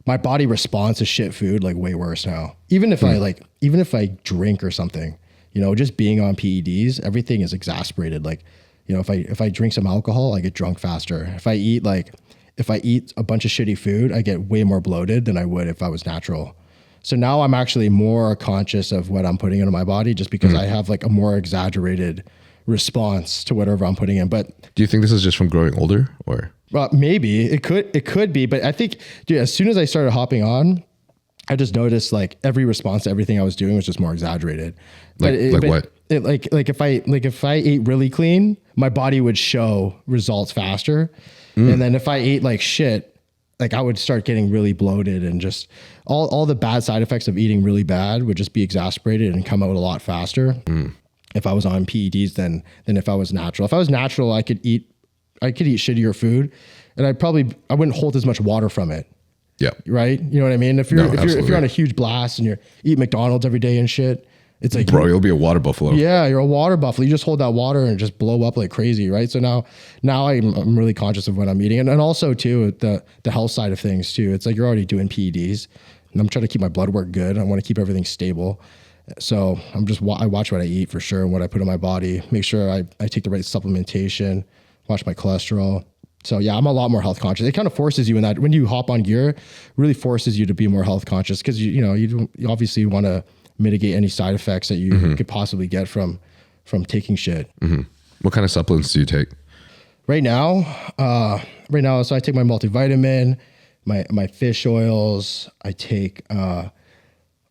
C: my body responds to shit food like way worse now. Even if I drink or something, you know, just being on PEDs, everything is exasperated. Like, you know, if I drink some alcohol, I get drunk faster. If I eat a bunch of shitty food, I get way more bloated than I would if I was natural. So now I'm actually more conscious of what I'm putting into my body just because I have like a more exaggerated response to whatever I'm putting in. But
D: do you think this is just from growing older or?
C: Maybe it could be, but I think, dude, as soon as I started hopping on, I just noticed like every response to everything I was doing was just more exaggerated.
D: Like what?
C: If I ate really clean, my body would show results faster. And then if I ate like shit, like I would start getting really bloated and just all the bad side effects of eating really bad would just be exacerbated and come out a lot faster if I was on PEDs than if I was natural. If I was natural, I could eat shittier food and I wouldn't hold as much water from it.
D: Yeah.
C: Right. You know what I mean? If you're on a huge blast and you're eating McDonald's every day and shit, it's like,
D: bro, you'll be a water buffalo.
C: Yeah. You're a water buffalo. You just hold that water and just blow up like crazy. Right. So now I'm really conscious of what I'm eating. And also too, the health side of things too. It's like, you're already doing PEDs and I'm trying to keep my blood work good. I want to keep everything stable. So I watch what I eat for sure and what I put in my body, make sure I take the right supplementation, watch my cholesterol. So yeah, I'm a lot more health conscious. It kind of forces you in that when you hop on gear, really forces you to be more health conscious because you obviously want to mitigate any side effects that you could possibly get from taking shit.
D: What kind of supplements do you take?
C: Right now, so I take my multivitamin, my fish oils. I take, oh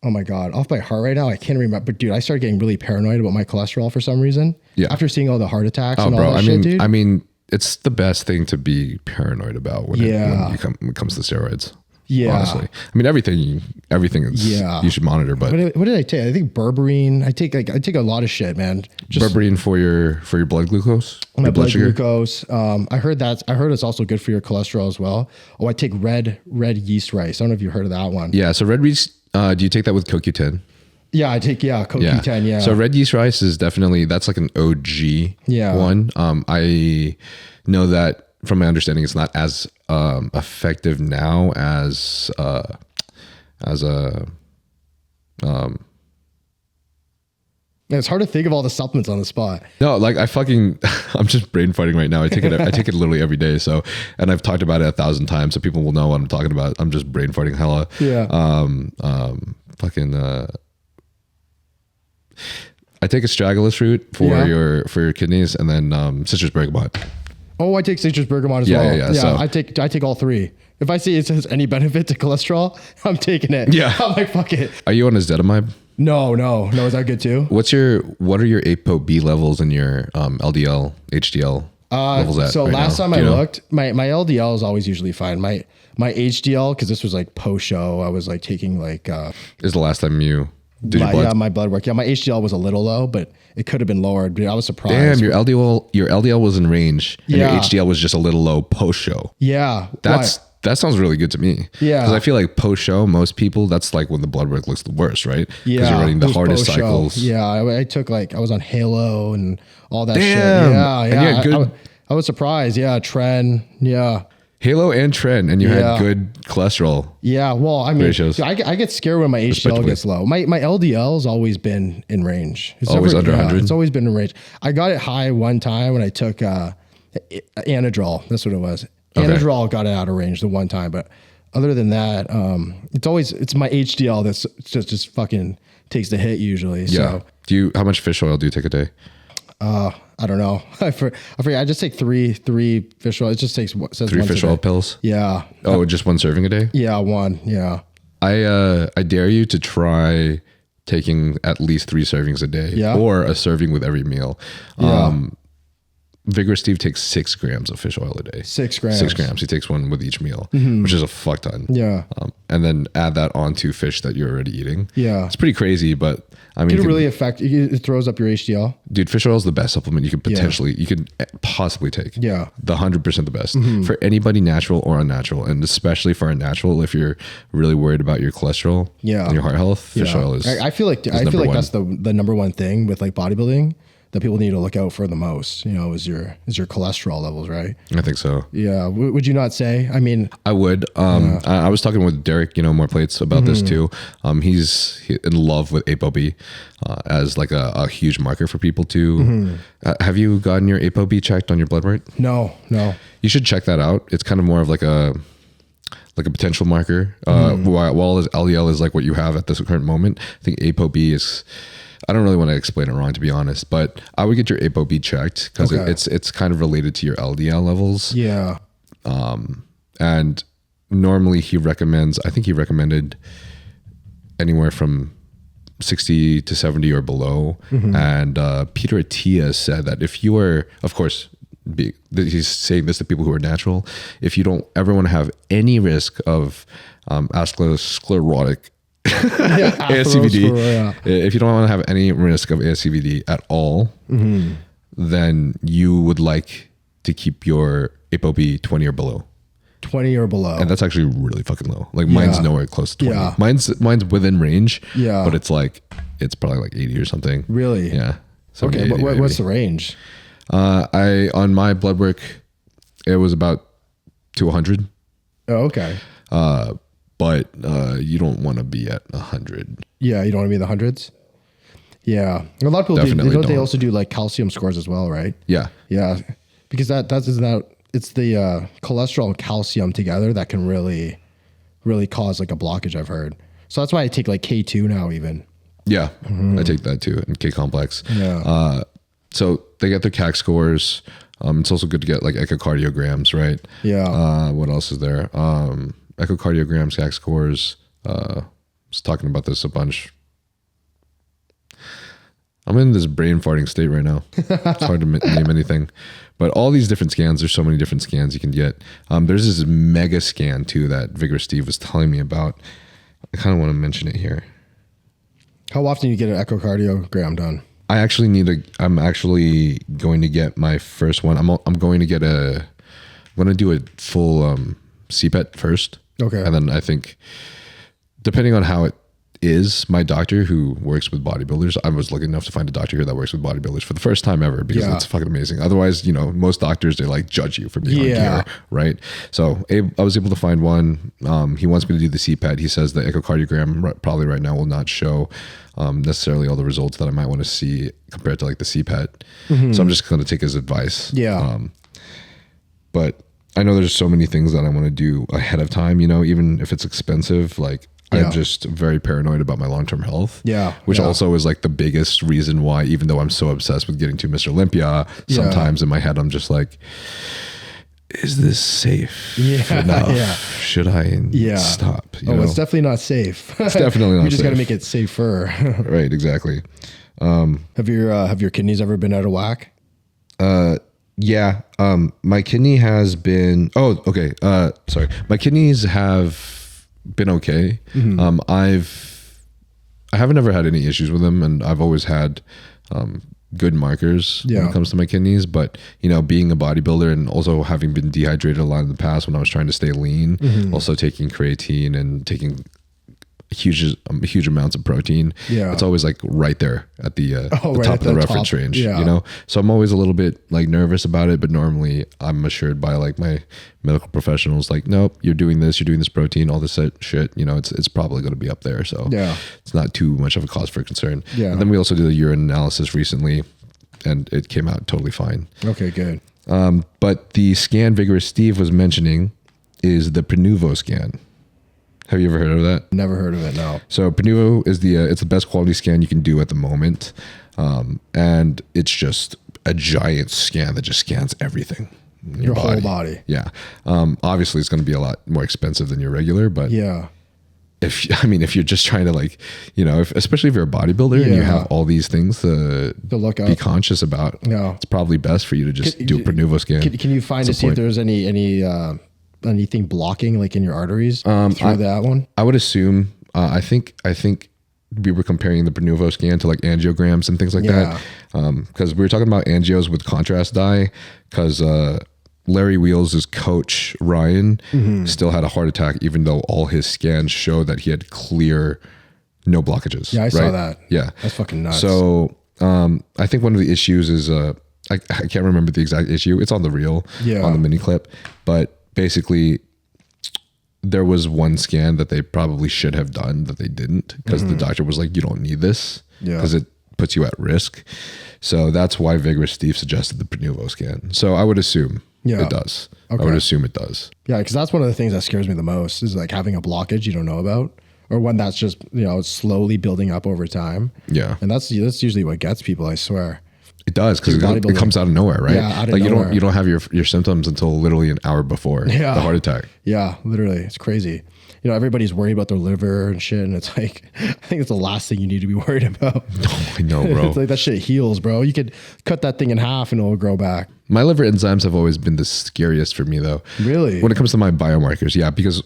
C: my God, off by heart right now. I can't remember, but dude, I started getting really paranoid about my cholesterol for some reason. Yeah. After seeing all the heart attacks and all that shit, dude.
D: I mean, it's the best thing to be paranoid about when it comes to steroids. Yeah. Honestly. I mean, everything is, you should monitor, but
C: what did I take? I think berberine. I take a lot of shit, man.
D: Berberine for your blood glucose?
C: My blood glucose. I heard it's also good for your cholesterol as well. Oh, I take red yeast rice. I don't know if you've heard of that one.
D: Yeah. So red yeast, do you take that with CoQ10?
C: Yeah, I take CoQ10. Yeah.
D: So red yeast rice is definitely, that's like an OG one. I know that from my understanding, it's not as effective now as
C: it's hard to think of all the supplements on the spot.
D: No, like I'm just brain farting right now. I take it literally every day. So, and I've talked about it 1,000 times, so people will know what I'm talking about. I'm just brain farting hella.
C: Yeah.
D: I take astragalus root for your kidneys, and then citrus bergamot.
C: Oh, I take citrus bergamot as well. Yeah.
D: So
C: I take all three. If I see it has any benefit to cholesterol, I'm taking it. Yeah. I'm like, fuck it.
D: Are you on ezetimibe?
C: No. Is that good too?
D: What are your Apo B levels and your LDL, HDL levels at?
C: So
D: right
C: last
D: now?
C: time I looked, my LDL is always usually fine. My HDL, because this was like post show, I was like taking like
D: is the last time you did your blood?
C: Yeah, my blood work. Yeah, my HDL was a little low, but it could have been lowered. But I was surprised.
D: Damn, your LDL was in range, and your HDL was just a little low post show.
C: Yeah,
D: that sounds really good to me. Yeah, because I feel like post show, most people, that's like when the blood work looks the worst, right?
C: Yeah,
D: because you're running the hardest cycles.
C: Yeah, I took I was on Halo and all that shit.
D: Yeah.
C: And I was surprised. Yeah, Tren. Yeah.
D: Halo and Tren, and you
C: Yeah.
D: had good cholesterol.
C: Yeah, well, I mean,
D: Ratios.
C: I get scared when my HDL
D: Respectively.
C: gets low. My LDL has always been in range. It's
D: Always under 100?
C: It's always been in range. I got it high one time when I took Anadrol. That's what it was.
D: Okay.
C: Anadrol got it out of range the one time, but other than that, it's my HDL that's just fucking takes the hit usually.
D: Yeah.
C: So
D: How much fish oil do you take a day?
C: I don't know. I forget. I just take three fish oil. It just takes says
D: 3
C: once a
D: fish
C: day.
D: oil pills?
C: Yeah.
D: Oh, just 1 serving a day?
C: Yeah, one. Yeah.
D: I dare you to try taking at least 3 servings a day,
C: Yeah.
D: or a serving with every meal.
C: Yeah.
D: Vigorous Steve takes 6 grams of fish oil a day.
C: 6 grams.
D: 6 grams. He takes one with each meal, which is a fuck ton.
C: Yeah.
D: And then add that onto fish that you're already eating.
C: Yeah.
D: It's pretty crazy, but I mean,
C: It really it throws up your HDL.
D: dude, fish oil is the best supplement you could possibly take.
C: Yeah.
D: The 100% the best for anybody, natural or unnatural. And especially for unnatural, if you're really worried about your cholesterol and your heart health, fish oil is,
C: I feel like
D: number one.
C: that's the number one thing with like bodybuilding that people need to look out for the most, is your cholesterol levels, right?
D: I think so.
C: Yeah. Would you not say? I mean,
D: I would. I was talking with Derek, More Plates about this too. He's in love with Apo B as like a huge marker for people to. Have you gotten your Apo B checked on your blood work?
C: no.
D: You should check that out. It's kind of more of like a potential marker. While his LDL is like what you have at this current moment, I think Apo B is. I don't really want to explain it wrong, to be honest, but I would get your Apo B checked because
C: Okay.
D: it's kind of related to your LDL levels.
C: Yeah.
D: And normally I think he recommended anywhere from 60 to 70 or below. And Peter Attia said that if you are, of course, he's saying this to people who are natural, if you don't ever want to have any risk of atherosclerotic ASCVD, if you don't want to have any risk of ASCVD at all, then you would like to keep your Apo B 20 or below.
C: 20 or below.
D: And that's actually really fucking low. Like mine's nowhere close to 20.
C: Yeah.
D: Mine's within range.
C: Yeah.
D: But it's probably like 80 or something.
C: Really?
D: Yeah.
C: Okay.
D: 70, 80
C: But what's the
D: maybe.
C: range?
D: On my blood work, it was about 200.
C: Oh, okay.
D: But you don't want to be at 100.
C: Yeah. You don't want to be in the hundreds. Yeah. A lot of people
D: Definitely
C: they
D: don't.
C: also do like calcium scores as well, right?
D: Yeah.
C: Yeah. Because it's the cholesterol and calcium together that can really, really cause like a blockage, I've heard. So that's why I take like K2 now even.
D: Yeah. I take that too. And K complex.
C: Yeah.
D: So they get their CAC scores. It's also good to get like echocardiograms, right?
C: Yeah.
D: What else is there? Echocardiograms, CAC scores. I was talking about this a bunch. I'm in this brain farting state right now. It's hard to name anything. But all these different scans, there's so many different scans you can get. There's this mega scan too that Vigorous Steve was telling me about. I kind of want to mention it here.
C: How often do you get an echocardiogram done?
D: I'm actually going to get my first one. I'm going to do a full CPET first.
C: Okay.
D: And then I think, depending on how it is, my doctor who works with bodybuilders, I was lucky enough to find a doctor here that works with bodybuilders for the first time ever, because it's fucking amazing. Otherwise, most doctors, they like judge you for being on gear, right? So I was able to find one. He wants me to do the CPET. He says the echocardiogram probably right now will not show necessarily all the results that I might want to see compared to like the CPET. So I'm just going to take his advice.
C: Yeah.
D: But I know there's so many things that I want to do ahead of time, even if it's expensive, like I'm just very paranoid about my long-term health.
C: Yeah.
D: Which also is like the biggest reason why, even though I'm so obsessed with getting to Mr. Olympia, sometimes in my head, I'm just like, is this safe enough?
C: Yeah.
D: Should I stop?
C: It's definitely not safe.
D: It's definitely not
C: We just got to
D: safe.
C: make it safer.
D: Right, exactly.
C: Have your kidneys ever been out of whack?
D: Yeah. My kidney has been, sorry. My kidneys have been okay. I haven't ever had any issues with them, and I've always had good markers when it comes to my kidneys. But being a bodybuilder and also having been dehydrated a lot in the past when I was trying to stay lean, also taking creatine and taking huge amounts of protein,
C: Yeah.
D: it's always like right there at the
C: right
D: top
C: at
D: of the
C: the
D: reference
C: top.
D: range,
C: Yeah.
D: you know? So I'm always a little bit like nervous about it, but normally I'm assured by like my medical professionals, like, nope, you're doing this protein, all this shit, you know, it's probably going to be up there. So
C: Yeah.
D: it's not too much of a cause for concern.
C: Yeah.
D: And then we also did a urine analysis recently and it came out totally fine.
C: Okay, good.
D: But the scan Vigorous Steve was mentioning is the Prenuvo scan. Have you ever heard of that?
C: Never heard of it. No.
D: So Prenuvo is it's the best quality scan you can do at the moment, and it's just a giant scan that just scans everything. In
C: Your whole body.
D: Yeah. Obviously, it's going to be a lot more expensive than your regular, but
C: Yeah.
D: if you're just trying to like, you know, especially if you're a bodybuilder and you
C: Yeah.
D: have all these things to
C: look
D: be
C: up.
D: conscious about,
C: Yeah.
D: it's probably best for you to just do a Prenuvo scan.
C: Can you find to
D: That's
C: see
D: the
C: if
D: point.
C: there's anything blocking like in your arteries through that one?
D: I would assume. I think we were comparing the Prenuvo scan to like angiograms and things like
C: Yeah.
D: that. Because we were talking about angios with contrast dye. Because Larry Wheels' coach Ryan still had a heart attack, even though all his scans show that he had clear, no blockages.
C: Yeah, I saw
D: right?
C: that.
D: Yeah,
C: That's fucking nuts.
D: So I think one of the issues is I can't remember the exact issue. It's on the reel,
C: Yeah.
D: on the mini clip, but basically there was one scan that they probably should have done that they didn't because the doctor was like, you don't need this
C: Yeah.
D: because it puts you at risk. So that's why Vigorous Steve suggested the Prenuvo scan. So I would assume
C: Yeah.
D: it does.
C: Okay.
D: I would assume it does.
C: Yeah, because that's one of the things that scares me the most is like having a blockage you don't know about, or one that's just slowly building up over time.
D: Yeah.
C: And that's usually what gets people, I swear.
D: It does because it
C: bodybuilding.
D: comes out of nowhere, right?
C: Yeah, out of
D: like
C: nowhere.
D: you don't have your symptoms until literally an hour before
C: Yeah.
D: the heart attack.
C: Yeah, literally, it's crazy. Everybody's worried about their liver and shit, and it's like I think it's the last thing you need to be worried about.
D: Oh, I know, bro.
C: It's like that shit heals, bro. You could cut that thing in half and it'll grow back.
D: My liver enzymes have always been the scariest for me, though.
C: Really?
D: When it comes to my biomarkers, yeah, because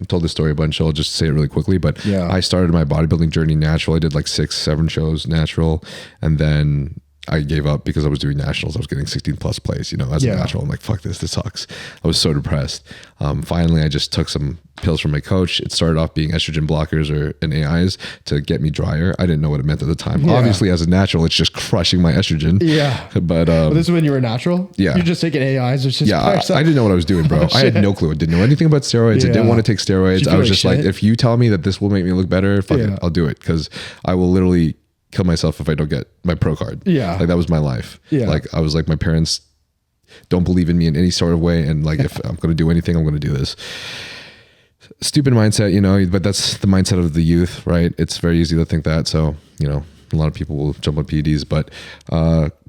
D: I've told this story a bunch, so I'll just say it really quickly. But
C: Yeah.
D: I started my bodybuilding journey natural. I did like 6-7 shows natural, and then I gave up because I was doing nationals. I was getting 16 plus place, as a
C: Yeah.
D: natural. I'm like, fuck this sucks. I was so depressed. Finally, I just took some pills from my coach. It started off being estrogen blockers and AIs to get me drier. I didn't know what it meant at the time.
C: Yeah.
D: Obviously, as a natural, it's just crushing my estrogen.
C: Yeah.
D: But
C: This is when you were natural?
D: Yeah.
C: You're just taking AIs. It's just
D: yeah, I didn't know what I was doing, bro. I had no clue. I didn't know anything about steroids. I didn't
C: Yeah.
D: want to take steroids.
C: Did you
D: I was
C: feel
D: just
C: like
D: like,
C: shit?
D: if you tell me that this will make me look better, fuck
C: Yeah.
D: it, I'll do it. Because I will literally kill myself if I don't get my pro card.
C: Yeah.
D: Like that was my life.
C: Yeah.
D: Like I was like, my parents don't believe in me in any sort of way. And like, if I'm going to do anything, I'm going to do this. Stupid mindset, but that's the mindset of the youth, right? It's very easy to think that. So, a lot of people will jump on PEDs, but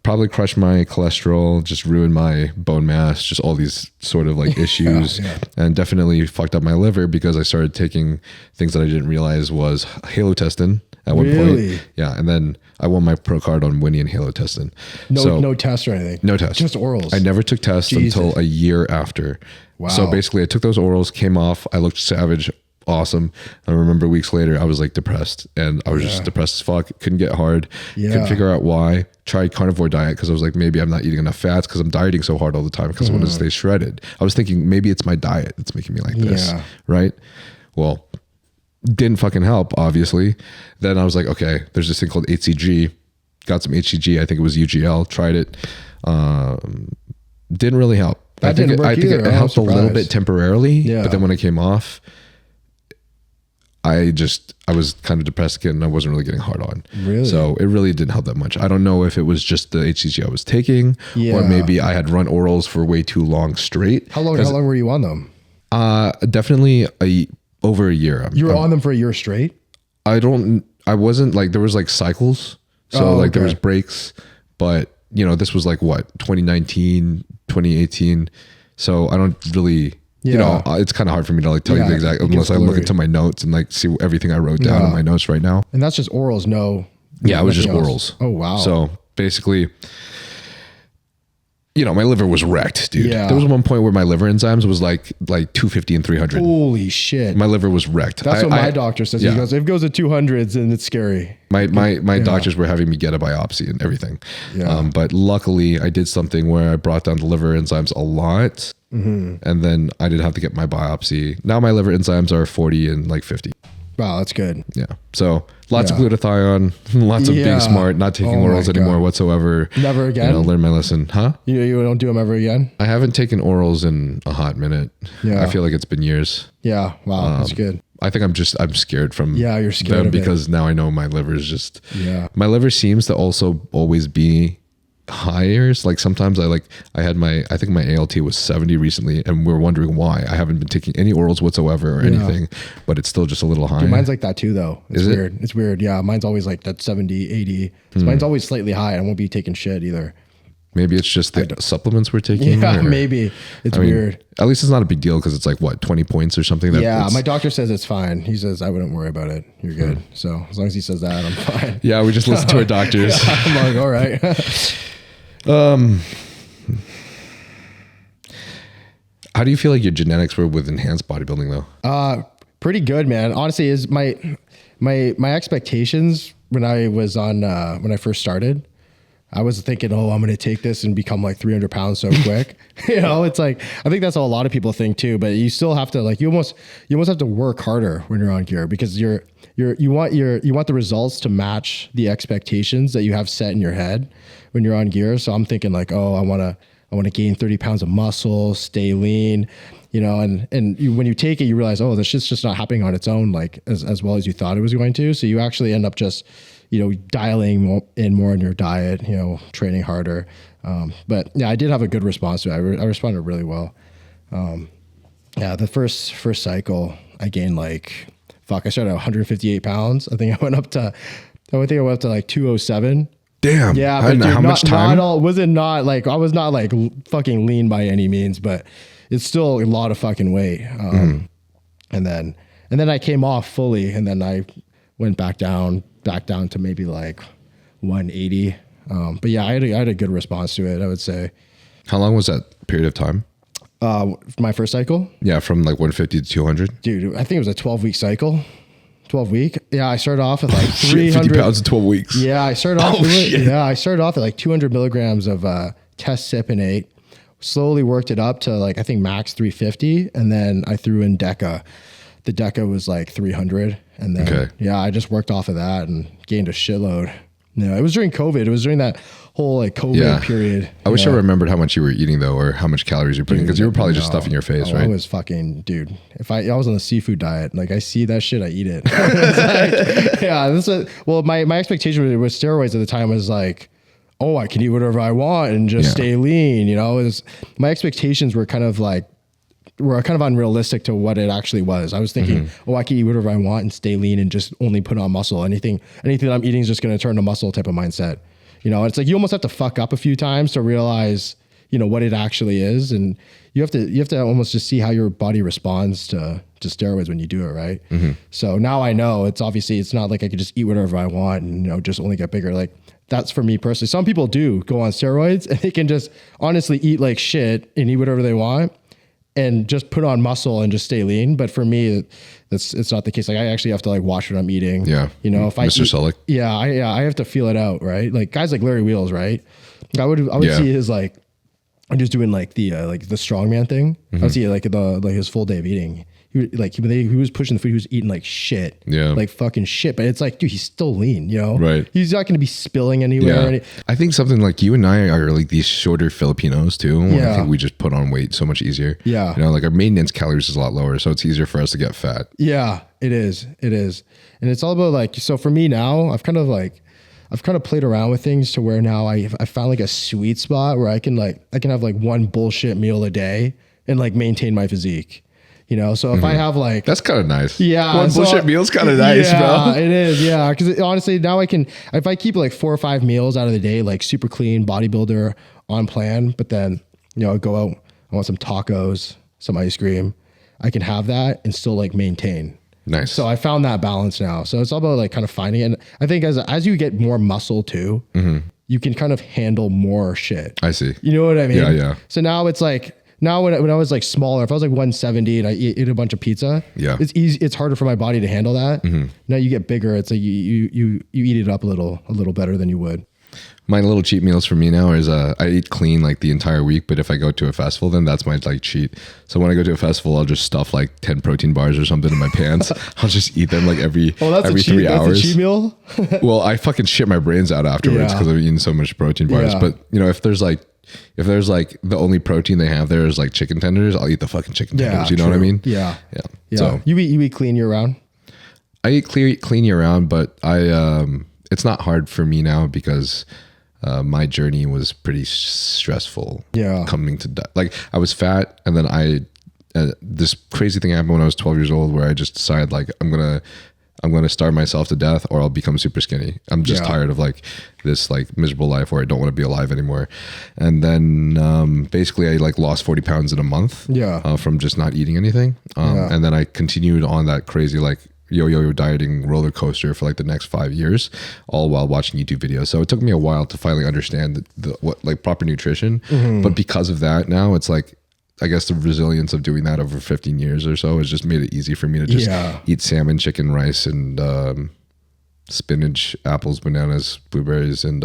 D: probably crush my cholesterol, just ruin my bone mass, just all these sort of like issues,
C: Yeah.
D: and definitely fucked up my liver because I started taking things that I didn't realize was halotestin at one
C: Really?
D: point. Yeah, and then I won my pro card on Winnie and halotestin.
C: No test or anything.
D: No test.
C: Just orals.
D: I never took tests
C: Jesus.
D: until a year after.
C: Wow.
D: So basically, I took those orals, came off. I looked savage, awesome. I remember weeks later, I was like depressed, and I was just depressed as fuck. Couldn't get hard.
C: Yeah.
D: Couldn't figure out why. Tried carnivore diet because I was like, maybe I'm not eating enough fats because I'm dieting so hard all the time because I want to stay shredded. I was thinking maybe it's my diet that's making me like this,
C: Yeah.
D: right? Well, didn't fucking help, obviously. Then I was like, okay, there's this thing called HCG. Got some HCG. I think it was UGL. Tried it. Didn't really help.
C: That didn't work
D: I think
C: either.
D: it
C: I'm
D: helped a little
C: surprised.
D: bit temporarily,
C: Yeah.
D: but then when it came off, I was kind of depressed again and I wasn't really getting hard on.
C: Really?
D: So it really didn't help that much. I don't know if it was just the HCG I was taking
C: Yeah.
D: or maybe I had run orals for way too long straight.
C: How long were you on them?
D: Definitely over a year.
C: You were on them for a year straight?
D: I wasn't like, there was like cycles. So
C: Oh,
D: like there
C: okay.
D: was breaks, but this was like what, 2019, 2018. So I don't really,
C: Yeah.
D: it's kind of hard for me to like tell you
C: Yeah,
D: the exact,
C: it gets
D: unless I look
C: blurry.
D: into my notes and like see everything I wrote down in
C: Yeah.
D: my notes right now.
C: And that's just orals, no.
D: Yeah, it was just
C: nothing else.
D: orals.
C: Oh, wow.
D: So basically, my liver was wrecked, dude.
C: Yeah.
D: There was one point where my liver enzymes was like 250 and 300.
C: Holy shit.
D: My liver was wrecked.
C: That's what my doctor says.
D: yeah.
C: He goes, if it goes to 200s, and it's scary.
D: My doctors were having me get a biopsy and everything.
C: Yeah.
D: But luckily I did something where I brought down the liver enzymes a lot.
C: Mm-hmm.
D: And then I didn't have to get my biopsy. Now my liver enzymes are 40 and like 50.
C: Wow, that's good.
D: Yeah. So lots of
C: Yeah.
D: glutathione, lots of
C: Yeah.
D: being smart, not taking
C: Oh my
D: orals anymore
C: God.
D: whatsoever.
C: Never again?
D: You know, learn my lesson. Huh?
C: You don't do them ever again?
D: I haven't taken orals in a hot minute.
C: Yeah.
D: I feel like it's been years.
C: Yeah. Wow, that's good.
D: I think I'm scared from
C: Yeah, you're scared
D: them
C: of it.
D: because now I know my liver is just,
C: Yeah.
D: my liver seems to also always be higher. It's like sometimes I think my ALT was 70 recently and we're wondering why. I haven't been taking any orals whatsoever or anything, but it's still just a little high.
C: Dude, mine's like that too, though. It's
D: Is it?
C: weird. It's weird. Yeah, mine's always like that 70, 80. So mine's always slightly high. I won't be taking shit either.
D: Maybe it's just the supplements we're taking.
C: Yeah,
D: or-
C: maybe. It's
D: I mean,
C: weird.
D: At least it's not a big deal because it's like what, 20 points or something.
C: Yeah,
D: it's-
C: my doctor says it's fine. He says I wouldn't worry about it. You're good. So as long as he says that, I'm fine.
D: Yeah, we just listen to our doctors.
C: I'm like, all right.
D: How do you feel like your genetics were with enhanced bodybuilding though?
C: Pretty good, man. Honestly, is my expectations when I was on when I first started, I was thinking, oh, I'm going to take this and become like 300 pounds so quick. You know, it's like, I think that's how a lot of people think too, but you still have to like, you almost have to work harder when you're on gear because you want the results to match the expectations that you have set in your head when you're on gear. So I'm thinking like, oh, I want to gain 30 pounds of muscle, stay lean, you know, and when you take it, you realize, oh, this shit's just not happening on its own, like as well as you thought it was going to. So you actually end up just, you know, dialing in more in your diet, you know, training harder. But yeah, I did have a good response to it. I responded really well. Yeah, the first cycle, I gained I started at 158 pounds. I think I went up to like 207.
D: Damn.
C: Yeah,
D: How,
C: but dude,
D: how much time?
C: I was not like fucking lean by any means, but it's still a lot of fucking weight. And then I came off fully, and then I went back down to maybe like 180. But yeah, I had a good response to it, I would say.
D: How long was that period of time?
C: My first cycle,
D: Yeah, from like 150 to 200.
C: dude, I think it was a 12-week cycle. 12 week. Yeah, I started off at like
D: Shit,
C: 300
D: 50 pounds in 12 weeks.
C: Yeah, I started off.
D: Oh, shit.
C: I started off at like 200 milligrams of test cypionate. Slowly worked it up to like I think max 350, and then I threw in Deca. The Deca was like 300, and then yeah, I just worked off of that and gained a shitload. You know, it was during COVID. It was during that whole like COVID period.
D: I wish I remembered how much you were eating though, or how much calories you're putting, because you were probably just stuffing your face, right?
C: I was fucking, dude. If I was on the seafood diet, like I see that shit, I eat it. It's like, yeah, my expectation with steroids at the time was like, oh, I can eat whatever I want and just stay lean. You know, my expectations were kind of unrealistic to what it actually was. I was thinking, oh, I can eat whatever I want and stay lean and just only put on muscle. Anything that I'm eating is just going to turn to muscle type of mindset. You know, it's like you almost have to fuck up a few times to realize, you know, what it actually is, and you have to almost just see how your body responds to steroids when you do it, right? So now I know it's not like I could just eat whatever I want and, you know, just only get bigger. Like that's for me personally. Some people do go on steroids and they can just honestly eat like shit and eat whatever they want and just put on muscle and just stay lean. But for me, it's not the case. Like I actually have to like watch what I'm eating. Yeah. You know, if I
D: Mr. Sullick.
C: Yeah, I have to feel it out, right? Like guys like Larry Wheels, right? I would see his like, I'm just doing like the strongman thing. I would see like his full day of eating. He was pushing the food, he was eating like shit. Yeah. Like fucking shit. But it's like, dude, he's still lean, you know? Right. He's not gonna be spilling anywhere.
D: Yeah. I think something like you and I are like these shorter Filipinos too. Yeah. I think we just put on weight so much easier. Yeah. You know, like our maintenance calories is a lot lower, so it's easier for us to get fat. Yeah, it is. It is. And it's all about like, so for me now, I've kind of played around with things to where now I found like a sweet spot where I can have like one bullshit meal a day and like maintain my physique. You know, so if I have like, that's kind of nice. Yeah. One bullshit meal's kind of nice, bro. It is. Yeah. Cause honestly, now if I keep like 4 or 5 meals out of the day, like super clean bodybuilder on plan, but then, you know, I go out, I want some tacos, some ice cream. I can have that and still like maintain. Nice. So I found that balance now. So it's all about like kind of finding it. And I think as you get more muscle too, you can kind of handle more shit. I see. You know what I mean? Yeah. Yeah. So now it's like, now when I was like smaller, if I was like 170 and I ate a bunch of pizza, it's easy. It's harder for my body to handle that. Now you get bigger. It's like you eat it up a little better than you would. My little cheat meals for me now is I eat clean like the entire week, but if I go to a festival, then that's my like cheat. So when I go to a festival, I'll just stuff like 10 protein bars or something in my pants. I'll just eat them like every 3 hours.
C: That's a cheat meal?
D: Well, I fucking shit my brains out afterwards because I've eaten so much protein bars.
C: Yeah.
D: But you know, if there's like the only protein they have there is like chicken tenders, I'll eat the fucking chicken tenders. You know what I mean?
C: Yeah.
D: Yeah. So
C: you eat clean year round?
D: I eat clean year round, but it's not hard for me now because my journey was pretty stressful.
C: Yeah.
D: Coming to like I was fat, and then this crazy thing happened when I was 12 years old where I just decided like I'm gonna starve myself to death or I'll become super skinny. I'm just tired of like this like miserable life where I don't want to be alive anymore. And then basically I like lost 40 pounds in a month. From just not eating anything. And then I continued on that crazy like yo-yo dieting roller coaster for like the next 5 years, all while watching YouTube videos. So it took me a while to finally understand what like proper nutrition. But because of that, now it's like, I guess the resilience of doing that over 15 years or so has just made it easy for me to just eat salmon, chicken, rice, and spinach, apples, bananas, blueberries, and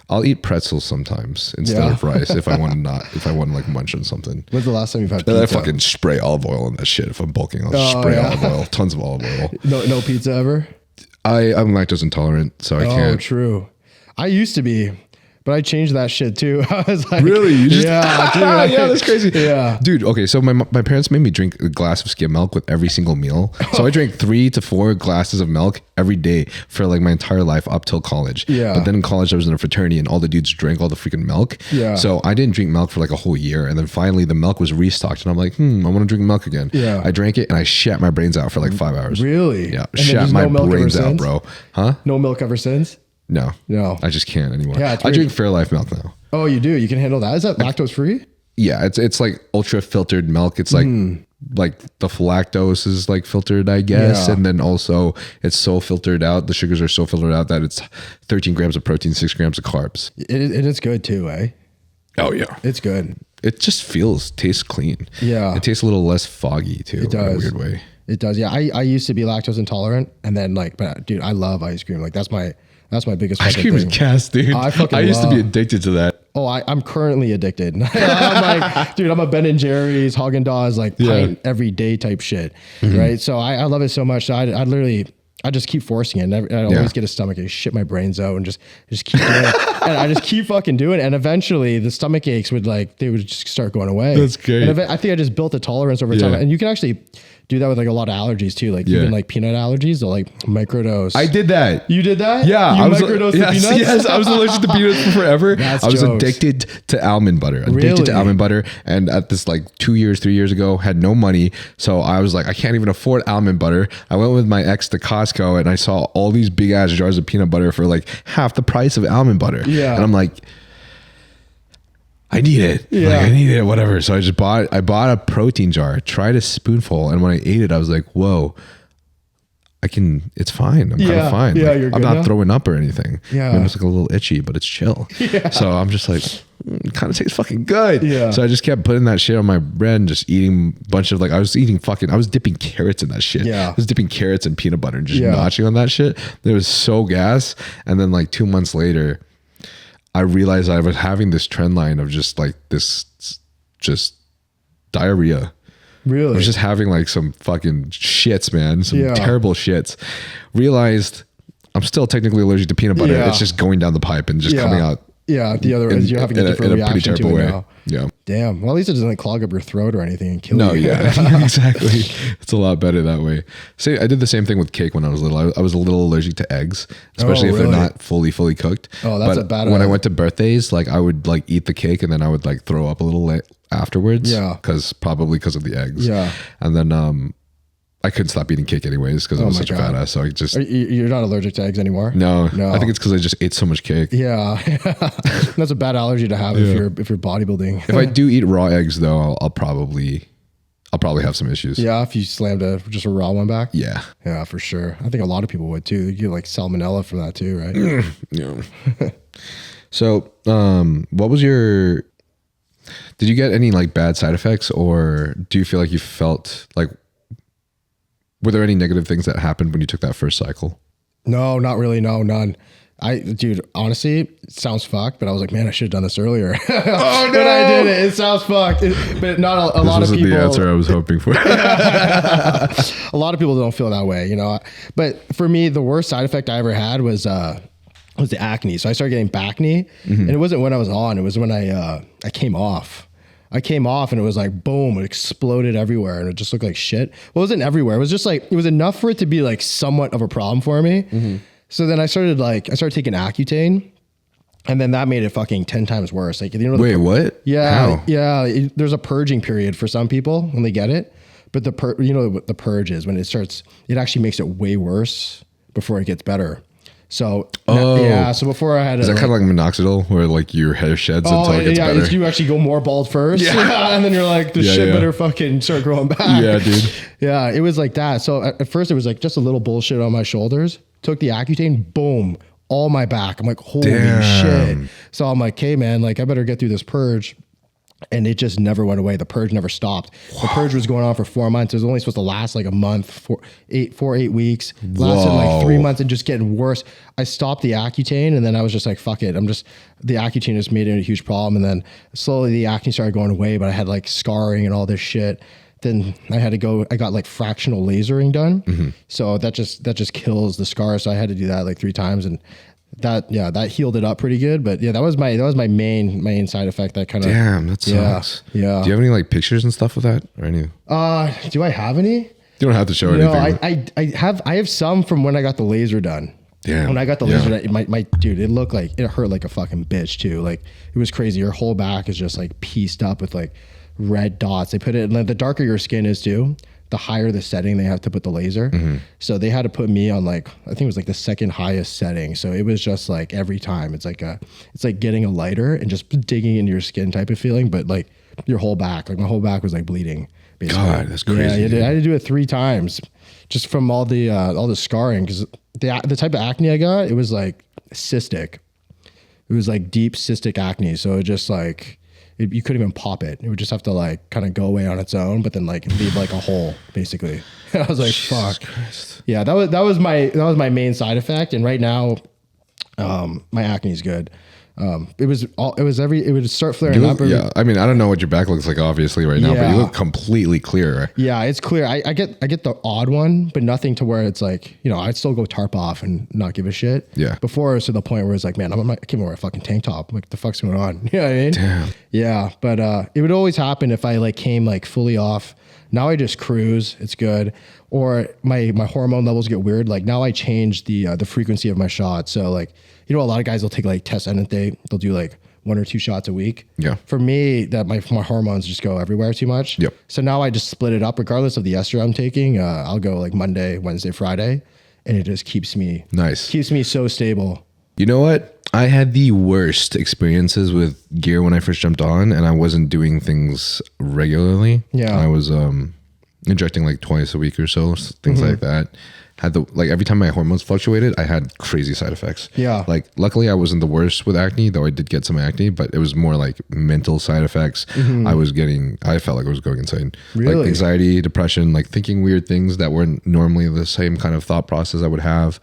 D: I'll eat pretzels sometimes instead of rice if I want to like munch on something.
C: When's the last time you've had
D: Then
C: pizza?
D: I fucking spray olive oil on that shit. If I'm bulking, I'll spray olive oil, tons of olive oil.
C: No pizza ever?
D: I'm lactose intolerant, so I can't.
C: Oh, true. I used to be, but I changed that shit too. I was like,
D: Really? You just,
C: yeah, dude.
D: yeah, that's crazy.
C: Yeah.
D: Dude, okay, so my parents made me drink a glass of skim milk with every single meal. So I drank 3 to 4 glasses of milk every day for like my entire life up till college.
C: Yeah.
D: But then in college I was in a fraternity and all the dudes drank all the freaking milk.
C: Yeah.
D: So I didn't drink milk for like a whole year. And then finally the milk was restocked and I'm like, I want to drink milk again.
C: Yeah.
D: I drank it and I shat my brains out for like 5 hours.
C: Really?
D: Yeah.
C: And then
D: Shat
C: there's
D: my
C: no milk ever
D: brains out,
C: since?
D: bro. Huh?
C: No milk ever since?
D: No. I just can't anymore.
C: Yeah, it's
D: I
C: weird.
D: drink Fairlife milk now.
C: Oh, you do? You can handle that? Is that lactose free?
D: Yeah, it's like ultra filtered milk. It's like the lactose is like filtered, I guess.
C: Yeah.
D: And then also it's so filtered out. The sugars are so filtered out that it's 13 grams of protein, 6 grams of carbs.
C: It is good too, eh?
D: Oh yeah.
C: It's good.
D: It just tastes clean.
C: Yeah.
D: It tastes a little less foggy too.
C: It does.
D: In a weird way.
C: It does. Yeah. I used to be lactose intolerant and then like, but dude, I love ice cream. Like that's my biggest
D: Ice cream is gas, dude.
C: I
D: used to be addicted to that.
C: Oh, I'm currently addicted. I'm like, dude, I'm a Ben and Jerry's, Haagen-Dazs, like pint every day type shit, right? So I love it so much. So I just keep forcing it. And I always get a stomach ache, shit my brains out, and just keep doing it. And I just keep fucking doing it. And eventually, the stomach aches would just start going away.
D: That's great.
C: And I think I just built a tolerance over time. And you can actually do that with like a lot of allergies too, like even like peanut allergies. They'll like microdose.
D: I did that.
C: You did that?
D: Yeah,
C: You
D: I was
C: microdosed the peanuts?
D: Yes, I was allergic to peanuts for forever.
C: That's
D: I was
C: jokes.
D: addicted to almond butter.
C: Really?
D: And at this like 2 years, 3 years ago, had no money. So I was like, I can't even afford almond butter. I went with my ex to Costco and I saw all these big ass jars of peanut butter for like half the price of almond butter.
C: Yeah.
D: And I'm like, I need it.
C: Yeah.
D: Like I need it, whatever. So I bought a protein jar, tried a spoonful, and when I ate it, I was like, whoa, it's fine. I'm kind of fine.
C: Yeah,
D: Like,
C: you're
D: I'm
C: good
D: not
C: now?
D: throwing up or anything.
C: Yeah.
D: I'm just like a little itchy, but it's chill.
C: Yeah.
D: So I'm just like, it kind of tastes fucking good.
C: Yeah.
D: So I just kept putting that shit on my bread and just eating a bunch of like, I was dipping carrots in that shit.
C: Yeah.
D: I was dipping carrots in peanut butter and just
C: Yeah.
D: notching on that shit. It was so gas. And then like 2 months later, I realized I was having this trend line of just like this, just diarrhea.
C: Really?
D: I was just having like some fucking shits, man. Some
C: Yeah.
D: terrible shits. Realized I'm still technically allergic to peanut butter.
C: Yeah.
D: It's just going down the pipe and just coming out.
C: Yeah, the other is you're having a different reaction to it now.
D: Yeah.
C: Damn. Well, at least it doesn't like clog up your throat or anything and kill
D: No,
C: you.
D: yeah, exactly. It's a lot better that way. See, I did the same thing with cake when I was little. I was a little allergic to eggs, especially if
C: really?
D: they're not fully cooked.
C: Oh, that's a bad
D: when I
C: idea.
D: went to birthdays, like I would like eat the cake and then I would like throw up a little afterwards.
C: Yeah.
D: Probably because of the eggs.
C: Yeah.
D: And then I couldn't stop eating cake anyways because I was
C: my
D: such a
C: God.
D: fat ass. So I just
C: You're not allergic to eggs anymore?
D: no.
C: No.
D: I think it's because I just ate so much cake.
C: Yeah. That's a bad allergy to have if you're bodybuilding.
D: If I do eat raw eggs though, I'll probably have some issues.
C: Yeah, if you slammed just a raw one back.
D: Yeah.
C: Yeah, for sure. I think a lot of people would too. You get like salmonella from that too, right?
D: Yeah. So, what was did you get any like bad side effects or do you feel like you felt like, were there any negative things that happened when you took that first cycle?
C: No, not really. No, none. Dude, honestly, it sounds fucked, but I was like, man, I should have done this earlier. Oh, no. But I did it. It sounds fucked. But not a lot of people.
D: This wasn't the answer I was hoping for.
C: A lot of people don't feel that way, you know. But for me, the worst side effect I ever had was the acne. So I started getting backne, and it wasn't when I was on. It was when I came off. I came off, and it was like, boom, it exploded everywhere, and it just looked like shit. Well, it wasn't everywhere. It was just like, it was enough for it to be like somewhat of a problem for me. So then I started taking Accutane, and then that made it fucking 10 times worse. Like, you know,
D: wait, what?
C: Yeah.
D: How?
C: Yeah. There's a purging period for some people when they get it, but you know what the purge is when it starts, it actually makes it way worse before it gets better. So, so before I had
D: Is that kind of like minoxidil where like your hair sheds until it gets better?
C: You actually go more bald first. Yeah. And then you're like, the shit better fucking start growing back.
D: Yeah, dude.
C: Yeah. It was like that. So at first it was like just a little bullshit on my shoulders. Took the Accutane, boom, all my back. I'm like, holy shit. So I'm like, hey man, like I better get through this purge. And it just never went away. The purge never stopped. The purge was going on for 4 months. It was only supposed to last like a month, 8 weeks. Lasted like 3 months and just getting worse. I stopped the Accutane, and then I was just like, fuck it. The Accutane just made it a huge problem. And then slowly the acne started going away, but I had like scarring and all this shit. Then I got like fractional lasering done. So that just kills the scar. So I had to do that like 3 times, and that healed it up pretty good. But yeah, that was my main side effect. That kind of,
D: damn, that sucks.
C: Yeah.
D: Do you have any like pictures and stuff of that or any?
C: Do I have any?
D: You don't have to show anything.
C: I have some from when I got the laser done.
D: Damn.
C: When I got the laser done, my dude, it looked like it hurt like a fucking bitch too. Like it was crazy. Your whole back is just like pieced up with like red dots. They put it, and the darker your skin is too, the higher the setting they have to put the laser. So they had to put me on like, I think it was like the second highest setting. So it was just like every time it's like getting a lighter and just digging into your skin type of feeling, but like your whole back, like my whole back was like bleeding. Basically. God,
D: that's crazy.
C: Yeah, I had to do it 3 times just from all the scarring. Cause the type of acne I got, it was like cystic. It was like deep cystic acne. So it just like, you couldn't even pop it. It would just have to like kind of go away on its own, but then like leave like a hole basically. I was like, fuck. Christ. Yeah, that was my main side effect. And right now, my acne is good. It would start flaring up.
D: Yeah, I mean, I don't know what your back looks like obviously right now, but you look completely clear.
C: Yeah, it's clear. I get the odd one, but nothing to where it's like, you know, I'd still go tarp off and not give a shit. Yeah. Before it was to the point where it's like, man, I can't wear a fucking tank top. Like, the fuck's going on? You know what I mean? Damn. Yeah, but it would always happen if I like came like fully off. Now I just cruise. It's good. Or my hormone levels get weird. Like now I change the frequency of my shots. So like, you know, a lot of guys will take like Tesamorelin. They'll do like 1 or 2 shots a week. Yeah. For me, that my hormones just go everywhere too much. Yep. So now I just split it up regardless of the ester I'm taking. I'll go like Monday, Wednesday, Friday, and it just keeps me so stable.
D: You know what? I had the worst experiences with gear when I first jumped on, and I wasn't doing things regularly. Yeah. I was injecting like twice a week or so, things like that. Had every time my hormones fluctuated, I had crazy side effects. Yeah. Like luckily I wasn't the worst with acne, though I did get some acne, but it was more like mental side effects. I felt like I was going insane. Really? Like anxiety, depression, like thinking weird things that weren't normally the same kind of thought process I would have.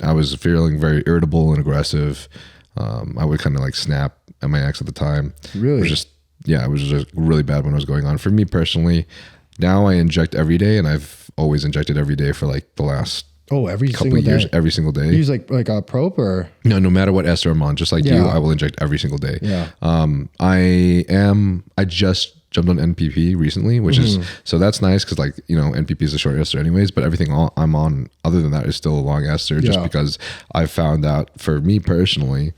D: I was feeling very irritable and aggressive. I would kind of like snap at my ex at the time. Really? It was just really bad when it was going on. For me personally, now I inject every day, and I've always injected every day for like the last couple of years, every single day.
C: You use like a Prope or?
D: No matter what ester I'm on, just like you, I will inject every single day. Yeah. I just jumped on NPP recently, which is, so that's nice because like, you know, NPP is a short ester anyways, but everything I'm on other than that is still a long ester just because I found out for me personally,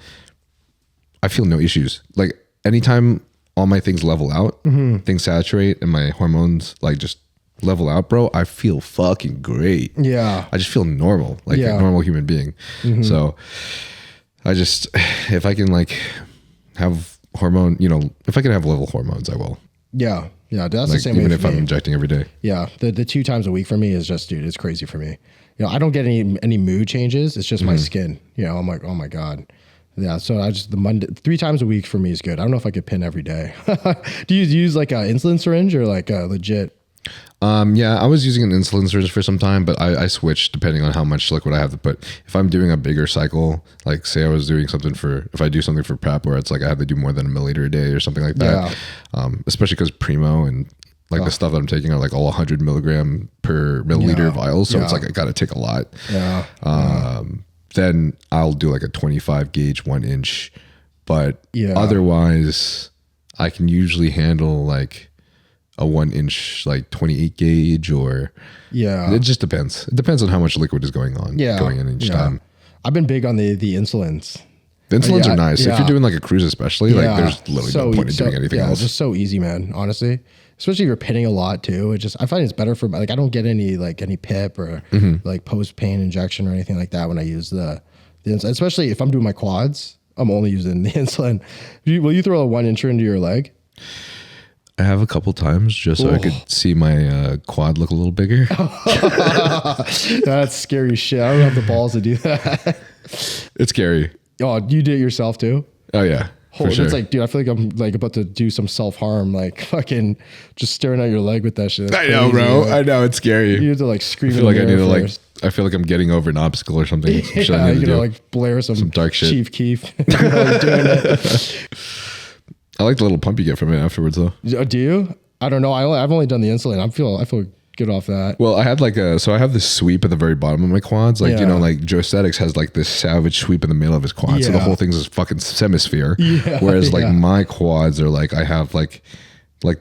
D: I feel no issues. Like anytime all my things level out, things saturate and my hormones like just level out, bro, I feel fucking great. Yeah. I just feel normal, like a normal human being. So I just, if I can like have hormone, you know, if I can have level hormones, I will.
C: Yeah. Yeah. That's
D: like,
C: the same
D: even
C: way
D: if I'm injecting every day.
C: Yeah. The 2 times a week for me is just, dude, it's crazy for me. You know, I don't get any mood changes. It's just my skin. You know, I'm like, oh my God. Yeah, so I just 3 times a week for me is good. I don't know if I could pin every day. Do you use like an insulin syringe or like a legit?
D: Yeah, I was using an insulin syringe for some time, but I switched depending on how much liquid I have to put. If I'm doing a bigger cycle, like say I was doing something if I do something for prep where it's like I have to do more than a milliliter a day or something like that, especially because Primo and like the stuff that I'm taking are like all 100 milligram per milliliter vials. So it's like I got to take a lot. Then I'll do like a 25 gauge 1 inch, but otherwise I can usually handle like a 1 inch, like 28 gauge or it just depends. It depends on how much liquid is going on going in each time.
C: I've been big on the insulins.
D: The insulins are nice. If you're doing like a cruise, especially like there's literally no point in doing anything else.
C: It's just so easy, man. Honestly, especially if you're pitting a lot too. I find it's better for like, I don't get any pip or like post pain injection or anything like that when I use the insulin, especially if I'm doing my quads, I'm only using the insulin. Will you throw a 1 incher into your leg?
D: I have a couple times just so I could see my quad look a little bigger.
C: That's scary shit. I don't have the balls to do that.
D: It's scary.
C: Oh, you did it yourself too?
D: Oh yeah. For sure.
C: It's like, dude, I feel like I'm like about to do some self-harm, like fucking just staring at your leg with that shit. That's
D: I know,
C: crazy,
D: bro.
C: Like,
D: I know, it's scary.
C: you have to like scream.
D: I feel like I need to first. I feel like I'm getting over an obstacle or something.
C: Yeah, you know, like blare some
D: dark shit.
C: Chief Keef. Doing it.
D: I like the little pump you get from it afterwards though.
C: Do you? I don't know. I've only done the insulin. I feel good off that.
D: Well, I had like so I have this sweep at the very bottom of my quads. Like, you know, like Joe Statics has like this savage sweep in the middle of his quad. So the whole thing's this fucking hemisphere. Whereas like my quads are like, I have like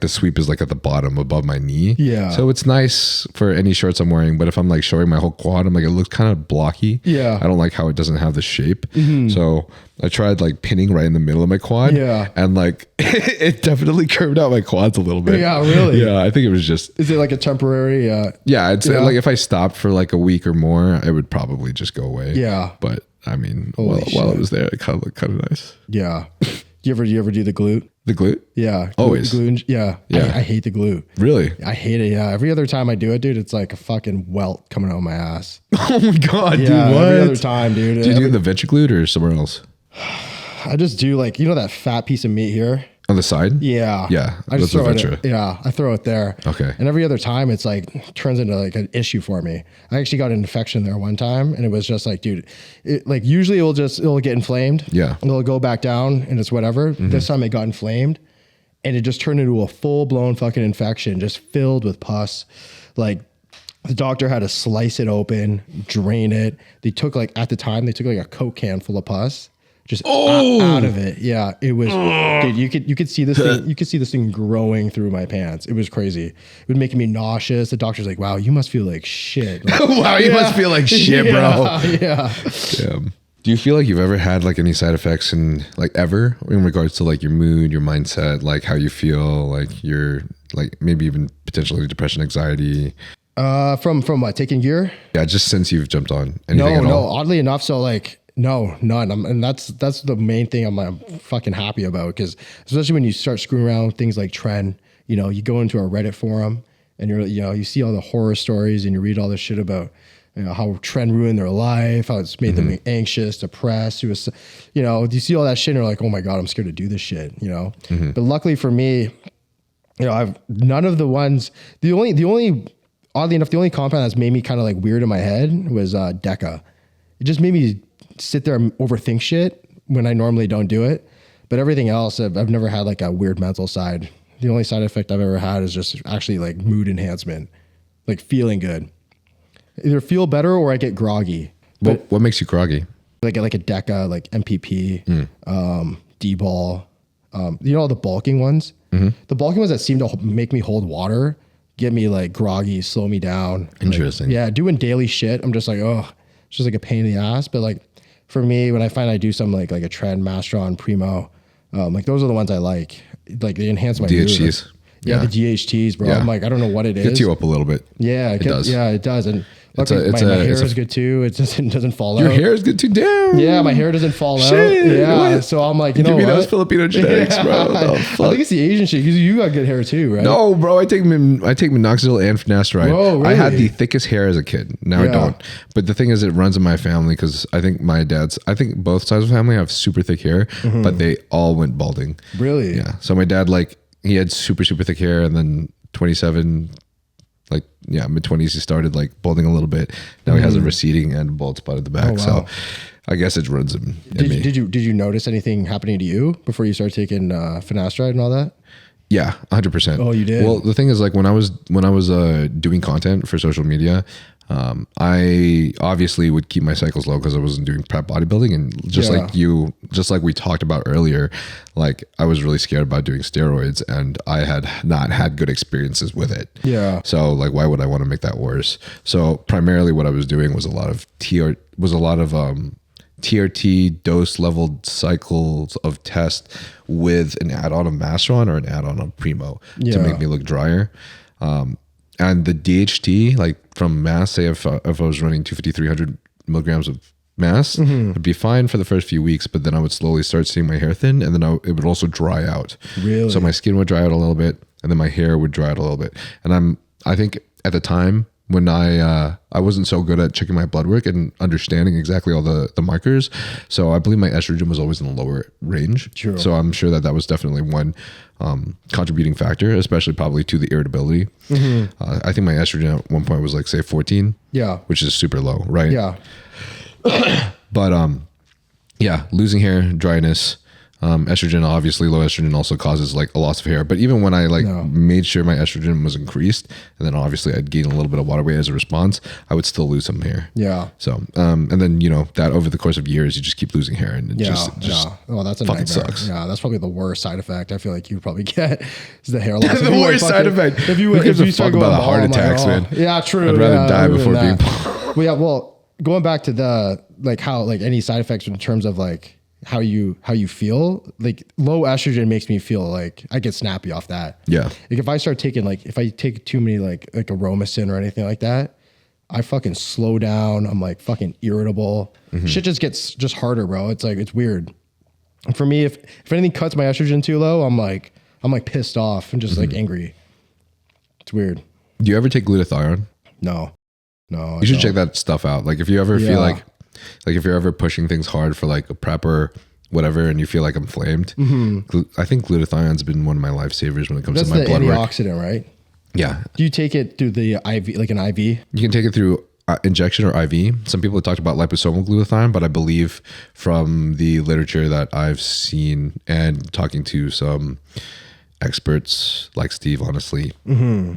D: the sweep is like at the bottom above my knee.
C: Yeah.
D: So it's nice for any shorts I'm wearing. But if I'm like showing my whole quad, I'm like, it looks kind of blocky.
C: Yeah.
D: I don't like how it doesn't have the shape. So I tried like pinning right in the middle of my quad.
C: Yeah.
D: And like it definitely curved out my quads a little bit.
C: Yeah, really?
D: Yeah. I think it was just.
C: Is it like a temporary?
D: Yeah. I'd say like if I stopped for like a week or more, it would probably just go away.
C: Yeah.
D: But I mean, while it was there, it kind of looked kind of nice.
C: Yeah. Do you ever do the glute?
D: The glute?
C: Yeah.
D: Always.
C: Glute, yeah. I hate the glute.
D: Really?
C: I hate it. Yeah. Every other time I do it, dude, it's like a fucking welt coming out of my ass.
D: Oh my God,
C: Yeah,
D: dude. What?
C: every other time, dude.
D: Do you do the venture glute or somewhere else?
C: I just do like, you know, that fat piece of meat here?
D: On the side?
C: Yeah.
D: Yeah.
C: I just
D: that's
C: throw
D: the venture.
C: it. Yeah. I throw it there.
D: Okay.
C: And every other time it's like turns into like an issue for me. I actually got an infection there one time and it was just like, dude, it, like usually it'll get inflamed.
D: Yeah.
C: And it'll go back down and it's whatever. This time it got inflamed and it just turned into a full blown fucking infection, just filled with pus. Like the doctor had to slice it open, drain it. They took like, at the time, they took like a Coke can full of pus. Just out of it. Yeah. It was, dude, you could see this thing, you could see this thing growing through my pants. It was crazy. It was making me nauseous. The doctor's like, wow, you must feel like shit. Like,
D: Wow, you must feel like shit, bro.
C: Yeah.
D: Do you feel like you've ever had like any side effects in regards to like your mood, your mindset, like how you feel, like your, like maybe even potentially depression, anxiety?
C: From what, taking gear?
D: Yeah. Just since you've jumped on anything at all?
C: Oddly enough. So like, no, none. And that's the main thing I'm fucking happy about, because especially when you start screwing around with things like Tren, you know, you go into a Reddit forum and you see all the horror stories and you read all this shit about, you know, how Tren ruined their life, how it's made them anxious, depressed, you see all that shit and you're like, oh my God, I'm scared to do this shit, you know? But luckily for me, you know, I've none of the ones, the only, oddly enough, the only compound that's made me kind of like weird in my head was Deca. It just made me sit there and overthink shit when I normally don't do it. But everything else, I've never had like a weird mental side. The only side effect I've ever had is just actually like mood enhancement, like feeling good. Either feel better or I get groggy.
D: What makes you groggy?
C: Like a Deca, like MPP, D-ball, you know, all the bulking ones. The bulking ones that seem to make me hold water, get me like groggy, slow me down.
D: Interesting.
C: Like, yeah, doing daily shit, I'm just like, oh, it's just like a pain in the ass. But like for me, when I find I do some like a Tren, Mastron, Primo, like those are the ones I like. Like they enhance my mood.
D: DHTs.
C: Yeah, the GHTs, bro.
D: Yeah.
C: I'm like, I don't know what it is.
D: Gets you up a little bit.
C: Yeah, it does. Yeah, it does. And luckily, my hair is good too. It doesn't fall out.
D: Your hair is good too. Damn.
C: Yeah, my hair doesn't fall out.
D: Shit,
C: Yeah,
D: what?
C: so I'm like, you know
D: Give me
C: what?
D: those Filipino genetics, bro. The
C: I
D: fuck?
C: think it's the Asian shit. You got good hair too, right?
D: No, bro. I take minoxidil and finasteride.
C: Whoa, really?
D: I had the thickest hair as a kid. Now I
C: Yeah.
D: don't. But the thing is, it runs in my family because I think both sides of the family have super thick hair, but they all went balding.
C: Really?
D: Yeah. So my dad, like, he had super, super thick hair, and then 27, like mid-20s, he started like balding a little bit. Now he has a receding and bald spot at the back.
C: Oh, wow.
D: So I guess it runs in me.
C: Did you notice anything happening to you before you started taking finasteride and all that?
D: Yeah, 100%.
C: Oh, you did?
D: Well, the thing is, like when I was doing content for social media, I obviously would keep my cycles low because I wasn't doing prep bodybuilding, and just like we talked about earlier, like I was really scared about doing steroids, and I had not had good experiences with it.
C: Yeah.
D: So like, why would I want to make that worse? So primarily, what I was doing was a lot of TRT dose leveled cycles of test with an add-on of Masteron or an add-on of Primo to make me look drier. And the DHT, like from mass, say if I was running 250, 300 milligrams of mass, it'd be fine for the first few weeks, but then I would slowly start seeing my hair thin, and then it would also dry out.
C: Really?
D: So my skin would dry out a little bit, and then my hair would dry out a little bit. And I think at the time when I wasn't so good at checking my blood work and understanding exactly all the markers, so I believe my estrogen was always in the lower range.
C: True.
D: So I'm sure that was definitely one contributing factor, especially probably to the irritability. I think my estrogen at one point was like say 14, which is super low, right?
C: Yeah.
D: But losing hair, dryness, estrogen, obviously low estrogen also causes like a loss of hair. But even when I made sure my estrogen was increased, and then obviously I'd gain a little bit of water weight as a response, I would still lose some hair.
C: Yeah.
D: So, and then, that over the course of years, you just keep losing hair, and it just
C: Oh, that's a
D: fucking
C: nightmare.
D: sucks.
C: Yeah, that's probably the worst side effect I feel like you probably get is the hair loss.
D: The worst side effect.
C: If you start
D: fuck
C: going
D: about the heart
C: bald, I'm
D: attacks,
C: like,
D: man.
C: Yeah, true.
D: I'd rather die
C: other
D: before
C: than
D: being
C: that. Well, going back to the like how like any side effects in terms of like how you feel, like low estrogen makes me feel like I get snappy off that.
D: Yeah.
C: Like if I start taking if I take too many like aromasin or anything like that, I fucking slow down. I'm like fucking irritable. Shit just gets just harder, bro. It's like, it's weird. And for me, if anything cuts my estrogen too low, I'm like pissed off and just like angry. It's weird.
D: Do you ever take glutathione?
C: No.
D: You should check that stuff out. Like if you ever feel like if you're ever pushing things hard for like a prep or whatever, and you feel like inflamed, I think glutathione's been one of my lifesavers when it comes to my blood work.
C: That's the antioxidant, right?
D: Yeah.
C: Do you take it through the IV, like an IV?
D: You can take it through injection or IV. Some people have talked about liposomal glutathione, but I believe from the literature that I've seen and talking to some experts like Steve, honestly,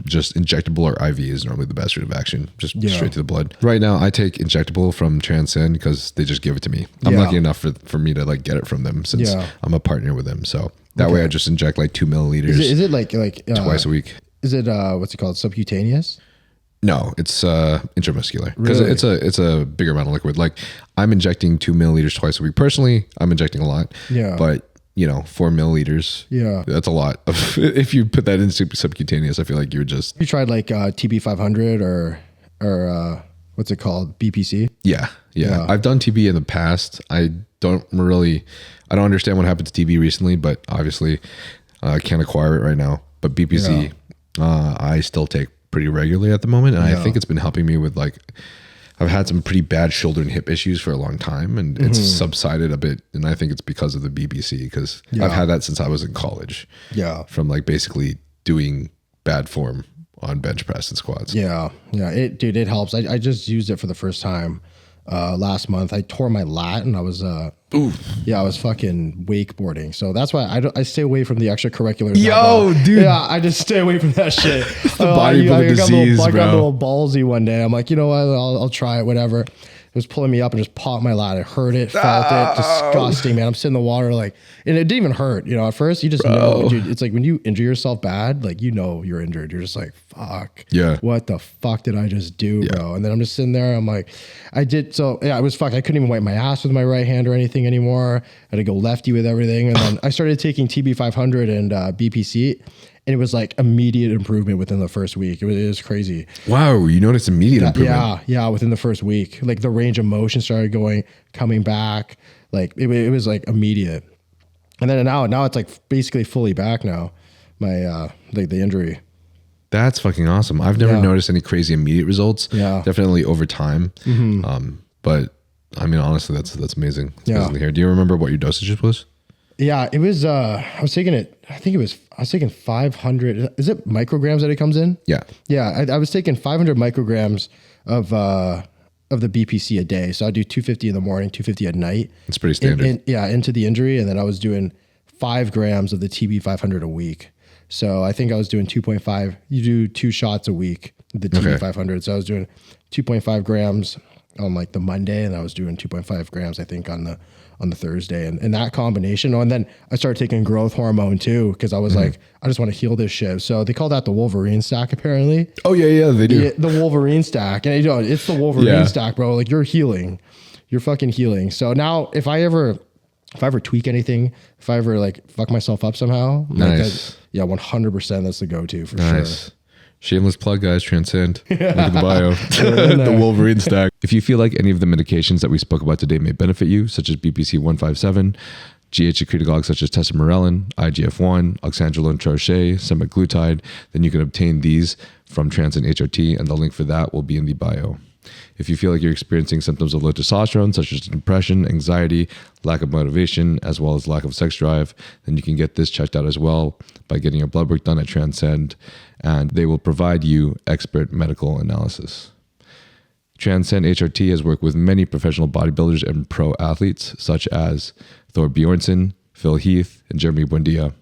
D: just injectable or IV is normally the best route of action, just straight to the blood. Right now, I take injectable from Transcend because they just give it to me. I'm lucky enough for me to like get it from them since I'm a partner with them. So that way I just inject like 2 milliliters.
C: Is it like
D: twice a week?
C: Is it what's it called? Subcutaneous?
D: No, it's intramuscular because
C: Really?
D: it's a bigger amount of liquid. Like I'm injecting 2 milliliters twice a week. Personally, I'm injecting a lot.
C: Yeah.
D: But 4 milliliters. Yeah. That's a lot. If you put that in subcutaneous, I feel like you would just.
C: You tried like TB 500 or what's it called? BPC?
D: Yeah. I've done TB in the past. I don't understand what happened to TB recently, but obviously I can't acquire it right now. But BPC, I still take pretty regularly at the moment. And I think it's been helping me with like, I've had some pretty bad shoulder and hip issues for a long time, and it's subsided a bit. And I think it's because of the BBC, because I've had that since I was in college. Yeah. From like basically doing bad form on bench press and squats.
C: Yeah. It helps. I just used it for the first time last month. I tore my lat and I was I was fucking wakeboarding. So that's why I stay away from the extracurriculars.
D: Dude.
C: Yeah, I just stay away from that shit.
D: The bodybuilding disease,
C: I
D: bro.
C: got a little ballsy one day. I'm like, you know what? I'll try it, whatever. It was pulling me up and just popped my lat. I heard it, felt it. Disgusting, man. I'm sitting in the water and it didn't even hurt. At first you just know, dude, it's like when you injure yourself bad, like, you're injured. You're just like, fuck. Yeah. What the fuck did I just do, bro? And then I'm just sitting there. I'm like, it was fuck. I couldn't even wipe my ass with my right hand or anything anymore. I had to go lefty with everything. And then I started taking TB 500 and BPC. And it was like immediate improvement within the first week. It was crazy.
D: Wow, you noticed immediate improvement.
C: Yeah, within the first week. Like the range of motion started coming back. Like it was like immediate. And then now it's like basically fully back now. My like the injury.
D: That's fucking awesome. I've never noticed any crazy immediate results. Yeah. Definitely over time. But I mean, honestly, that's amazing. It's amazing to hear. Do you remember what your dosage was?
C: Yeah, it was, I was taking 500, is it micrograms that it comes in?
D: Yeah.
C: Yeah, I was taking 500 micrograms of the BPC a day. So I do 250 in the morning, 250 at night.
D: It's pretty standard.
C: Into the injury. And then I was doing 5 grams of the TB 500 a week. So I think I was doing 2.5. You do 2 shots a week, the TB 500. So I was doing 2.5 grams on like the Monday, and I was doing 2.5 grams, I think, on the Thursday, and that combination. Oh, and then I started taking growth hormone too, because I was like, I just want to heal this shit. So they call that the Wolverine stack, apparently.
D: Oh yeah, they do.
C: The Wolverine stack, and it's the Wolverine stack, bro. Like you're healing, you're fucking healing. So now, if I ever tweak anything, if I ever like fuck myself up somehow,
D: nice.
C: 100%, that's the go-to for sure.
D: Shameless plug, guys. Transcend. Look at the bio. The Wolverine stack. If you feel like any of the medications that we spoke about today may benefit you, such as BPC 157, GH secretagogues such as Tesamorelin, IGF-1, oxandrolone troche, semaglutide, then you can obtain these from Transcend HRT, and the link for that will be in the bio. If you feel like you're experiencing symptoms of low testosterone, such as depression, anxiety, lack of motivation, as well as lack of sex drive, then you can get this checked out as well by getting your blood work done at Transcend, and they will provide you expert medical analysis. Transcend HRT has worked with many professional bodybuilders and pro athletes, such as Thor Bjornsson, Phil Heath, and Jeremy Buendia.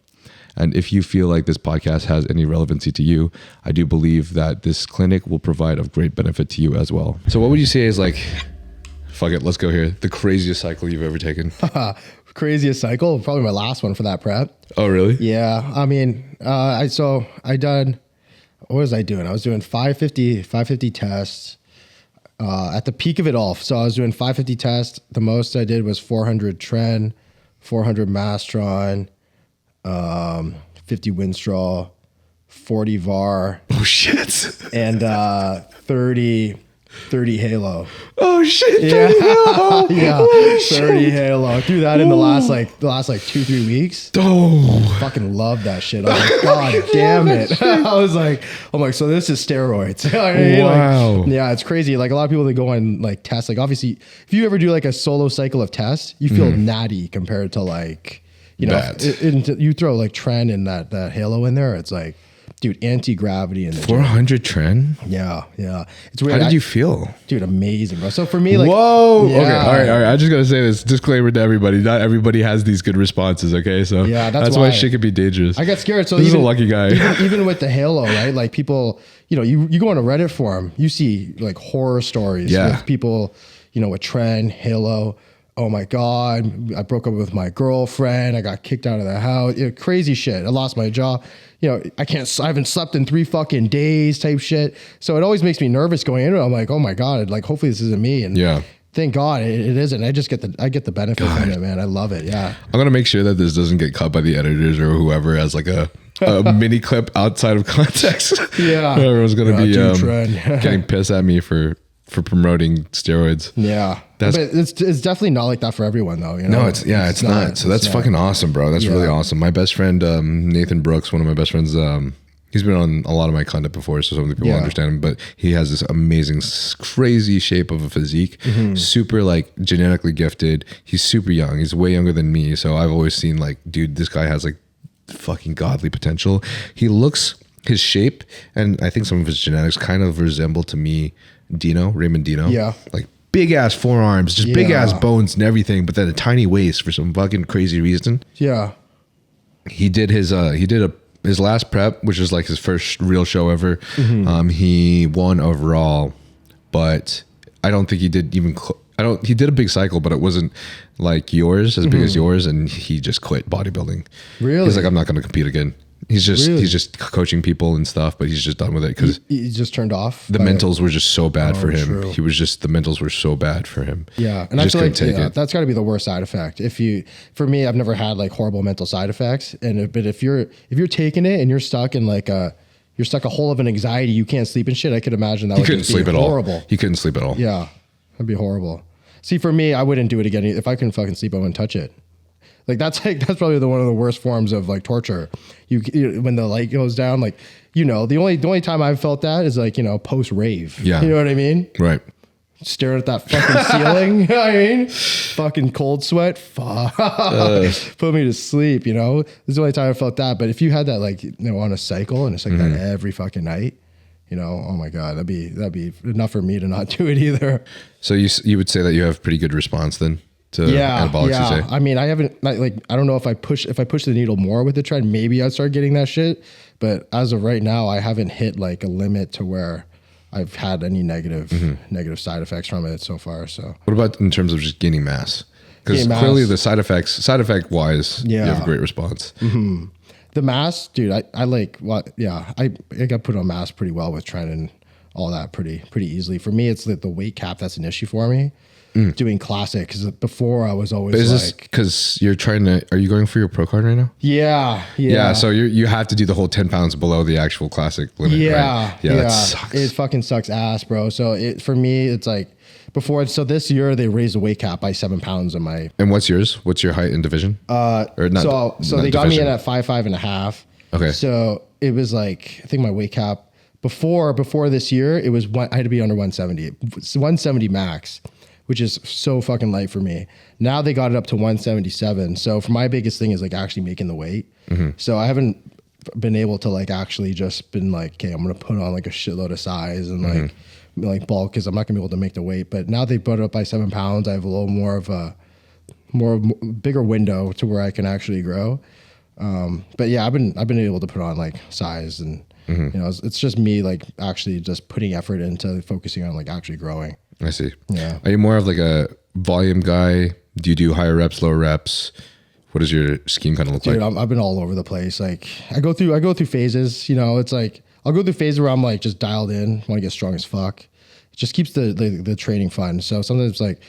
D: And if you feel like this podcast has any relevancy to you, I do believe that this clinic will provide of great benefit to you as well. So what would you say is like, fuck it, let's go here, the craziest cycle you've ever taken?
C: Craziest cycle? Probably my last one for that prep.
D: Oh, really?
C: Yeah. I mean, what was I doing? I was doing 550 tests at the peak of it all. So I was doing 550 tests. The most I did was 400 Tren, 400 Mastron, 50 Winstraw, 40 VAR.
D: Oh shit.
C: And 30 Halo.
D: Oh shit.
C: Yeah.
D: 30 Halo.
C: Yeah.
D: Oh,
C: 30 Halo. Do that in the last 2-3 weeks.
D: Oh.
C: Fucking love that shit. I was like, God damn it. I was like, so this is steroids. I mean,
D: wow.
C: Yeah, it's crazy. Like a lot of people that go on like tests, like obviously if you ever do like a solo cycle of tests, you feel natty compared to like, you throw like Tren and that Halo in there, it's like, dude, anti-gravity in the
D: 400 Tren?
C: Yeah. It's weird.
D: How did you feel?
C: Dude, amazing, bro. So for me, like,
D: whoa. Yeah. Okay. All right. I just got to say this disclaimer to everybody. Not everybody has these good responses. Okay. So
C: yeah,
D: that's why shit could be dangerous.
C: I got scared. So
D: this is a lucky guy.
C: even with the Halo, right? Like people, you go on a Reddit forum, you see like horror stories with people, with Tren, Halo. Oh my God, I broke up with my girlfriend. I got kicked out of the house. Crazy shit. I lost my job. I haven't slept in 3 fucking days type shit. So it always makes me nervous going into it. I'm like, oh my God, like hopefully this isn't me. And thank God it isn't. I get the benefit from it, man. I love it. Yeah.
D: I'm going to make sure that this doesn't get cut by the editors or whoever as like a mini clip outside of context.
C: Yeah.
D: Everyone's going to be getting pissed at me for promoting steroids.
C: Yeah. But it's definitely not like that for everyone though.
D: No, it's not. So that's fucking awesome, bro. That's really awesome. My best friend, Nathan Brooks, one of my best friends, he's been on a lot of my content before, so some of the people understand him, but he has this amazing, crazy shape of a physique, super like genetically gifted. He's super young. He's way younger than me. So I've always seen like, dude, this guy has like fucking godly potential. His shape, and I think some of his genetics kind of resemble to me Raymond Dino. Yeah. Like big ass forearms, just big ass bones and everything, but then a tiny waist for some fucking crazy reason.
C: Yeah.
D: He did his last prep, which is like his first real show ever. He won overall, but I don't think he did even he did a big cycle, but it wasn't like yours, as big as yours, and he just quit bodybuilding. Really? He's like, I'm not going to compete again. He's just coaching people and stuff, but he's just done with it because
C: he just turned off.
D: The mentals were just so bad for him. True. The mentals were so bad for him.
C: Yeah, and I feel like that's got to be the worst side effect. For me, I've never had like horrible mental side effects, but if you're taking it and you're stuck in like a hole of an anxiety, you can't sleep and shit. I could imagine that would be horrible.
D: He couldn't sleep at all.
C: Yeah, that'd be horrible. See, for me, I wouldn't do it again. If I couldn't fucking sleep, I wouldn't touch it. Like that's probably one of the worst forms of like torture. When the light goes down, the only time I've felt that is like post rave. Yeah, you know what I mean?
D: Right.
C: staring at that fucking ceiling. You know what I mean? Fucking cold sweat. Fuck. Put me to sleep, you know? This is the only time I felt that. But if you had that, like, you know, on a cycle and it's like that every fucking night, you know, oh my God, that'd be enough for me to not do it either.
D: So you would say that you have pretty good response then to anabolics, you say?
C: I mean, I haven't, like, I don't know if I push the needle more with the trend, maybe I'd start getting that shit. But as of right now, I haven't hit like a limit to where I've had any negative side effects from it so far. So
D: what about in terms of just gaining mass? Because clearly the side effect wise, you have a great response.
C: The mass, dude, I like what? Yeah, I got put on mass pretty well with trend and all that pretty easily. For me, it's the weight cap that's an issue for me. Doing classic, because before I was always
D: but is
C: like,
D: this because you're trying to, are you going for your pro card right now?
C: Yeah.
D: So you have to do the whole 10 pounds below the actual classic limit, right? Yeah, that sucks.
C: It fucking sucks ass, bro. So for me, it's like before. So this year they raised the weight cap by 7 pounds in my.
D: And what's yours? What's your height in division?
C: So they got me in at 5'5.5".
D: Okay.
C: So it was like, I think my weight cap before this year, it was I had to be under 170. 170 max, which is so fucking light for me. Now they got it up to 177. So for my biggest thing is like actually making the weight. So I haven't been able to like actually just been like, okay, I'm going to put on like a shitload of size and like bulk, because I'm not gonna be able to make the weight. But now they brought it up by 7 pounds. I have a little more of a bigger window to where I can actually grow. But yeah, I've been able to put on like size, and you know, it's just me like actually just putting effort into focusing on like actually growing.
D: I see.
C: Yeah.
D: Are you more of like a volume guy? Do you do higher reps, lower reps? What does your scheme kind of look like?
C: Dude, I've been all over the place. Like I go through phases, you know. It's like I'll go through phases where I'm like just dialed in, want to get strong as fuck. It just keeps the training fun. So sometimes it's like,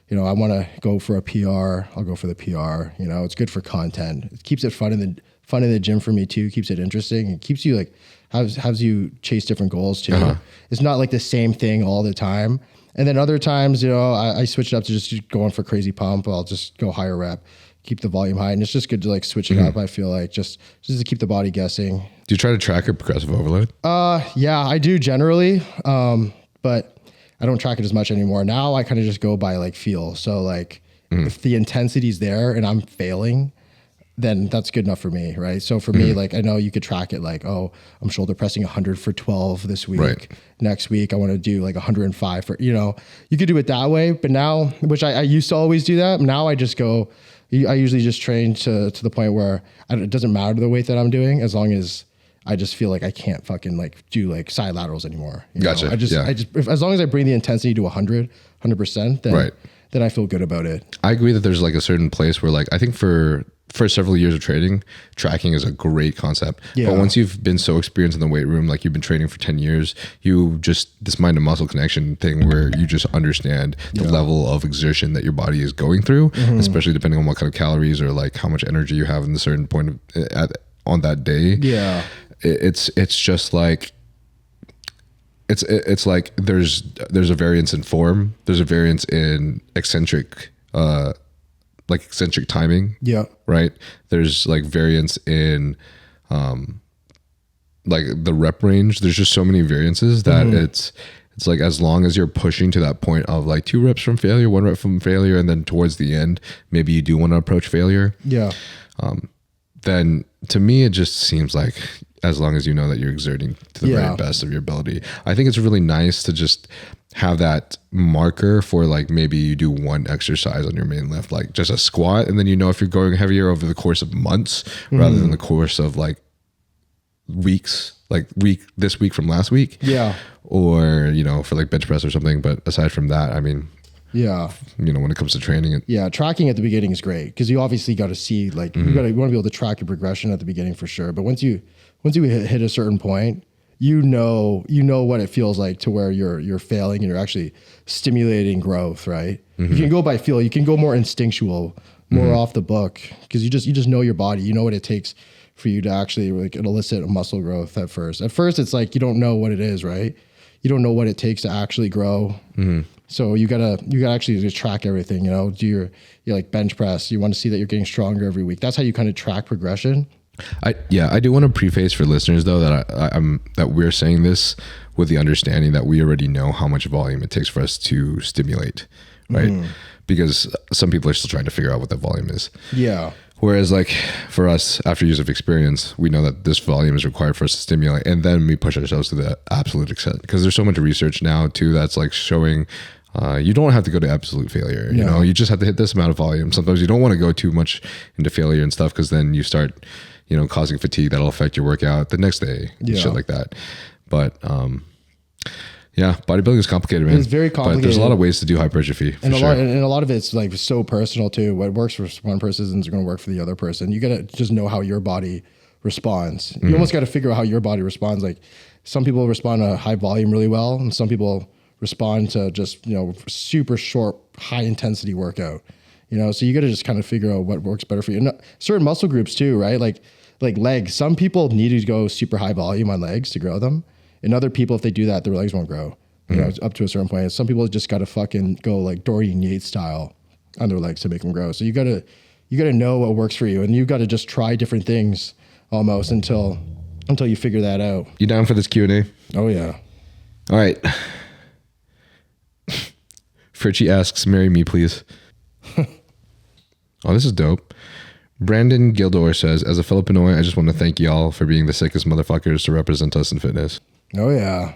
C: you know, I want to go for a PR, I'll go for the PR. You know, it's good for content. It keeps it fun in the gym for me too. Keeps it interesting. It keeps you like has you chase different goals too. It's not like the same thing all the time. And then other times, you know, I switch it up to just going for crazy pump. I'll just go higher rep, keep the volume high, and it's just good to like switch it up. I feel like just to keep the body guessing.
D: Do you try to track a progressive overload?
C: Yeah, I do generally, but I don't track it as much anymore. Now I kind of just go by like feel. So like if the intensity's there and I'm failing, then that's good enough for me, right? So for me, like I know you could track it like, oh, I'm shoulder pressing 100 for 12 this week. Right. Next week I want to do like 105 for, you know, you could do it that way. But now, which I used to always do that. Now I just go, I usually just train to the point where it doesn't matter the weight that I'm doing, as long as I just feel like I can't fucking like do like side laterals anymore.
D: Gotcha.
C: As long as I bring the intensity to 100%, then I feel good about it.
D: I agree that there's like a certain place where like, I think for several years of training, tracking is a great concept. Yeah. But once you've been so experienced in the weight room, like you've been training for 10 years, you just, this mind and muscle connection thing where you just understand the level of exertion that your body is going through, especially depending on what kind of calories or like how much energy you have in a certain point on that day. Yeah. It's just like, it's like there's a variance in form. There's a variance in eccentric timing. Yeah. Right. There's like variance in, like the rep range. There's just so many variances that it's like, as long as you're pushing to that point of like 2 reps from failure, 1 rep from failure, and then towards the end, maybe you do want to approach failure. Yeah. Then to me, it just seems like, as long as you know that you're exerting to the very best of your ability. I think it's really nice to just have that marker for like, maybe you do one exercise on your main lift, like just a squat. And then, you know, if you're going heavier over the course of months rather than the course of like weeks, like this week from last week. Yeah. Or, you know, for like bench press or something. But aside from that, I mean, yeah, you know, when it comes to training, tracking at the beginning is great, because you obviously got to see like you want to be able to track your progression at the beginning for sure. But once you hit a certain point, you know what it feels like to where you're failing and you're actually stimulating growth, right? You can go by feel, you can go more instinctual, more off the book, because you just know your body, you know what it takes for you to actually like elicit a muscle growth at first. At first, it's like you don't know what it is, right? You don't know what it takes to actually grow. So you gotta actually just track everything, you know, do your like bench press. You want to see that you're getting stronger every week. That's how you kind of track progression. I do want to preface for listeners though that that we're saying this with the understanding that we already know how much volume it takes for us to stimulate, right? Because some people are still trying to figure out what that volume is.
C: Yeah.
D: Whereas like for us, after years of experience, we know that this volume is required for us to stimulate, and then we push ourselves to the absolute extent. Because there's so much research now too that's like showing you don't have to go to absolute failure. You know, you just have to hit this amount of volume. Sometimes you don't want to go too much into failure and stuff, because then you start, you know, causing fatigue that'll affect your workout the next day, and shit like that. But yeah, bodybuilding is complicated, man.
C: It's very complicated.
D: But there's a lot of ways to do hypertrophy.
C: And a lot of it's like so personal too. What works for one person isn't going to work for the other person. You got to just know how your body responds. You almost got to figure out how your body responds. Like some people respond to high volume really well, and some people respond to just, you know, super short, high intensity workout. You know, so you got to just kind of figure out what works better for you. And certain muscle groups too, right? Like legs. Some people need to go super high volume on legs to grow them. And other people, if they do that, their legs won't grow, you know, up to a certain point. Some people just got to fucking go like Dorian Yates style on their legs to make them grow. So you got to know what works for you, and you got to just try different things almost until you figure that out.
D: You down for this Q&A?
C: Oh yeah.
D: All right. Fritchie asks, marry me, please. Oh, this is dope. Brandon Gildor says, as a Filipino, I just want to thank y'all for being the sickest motherfuckers to represent us in fitness.
C: Oh yeah.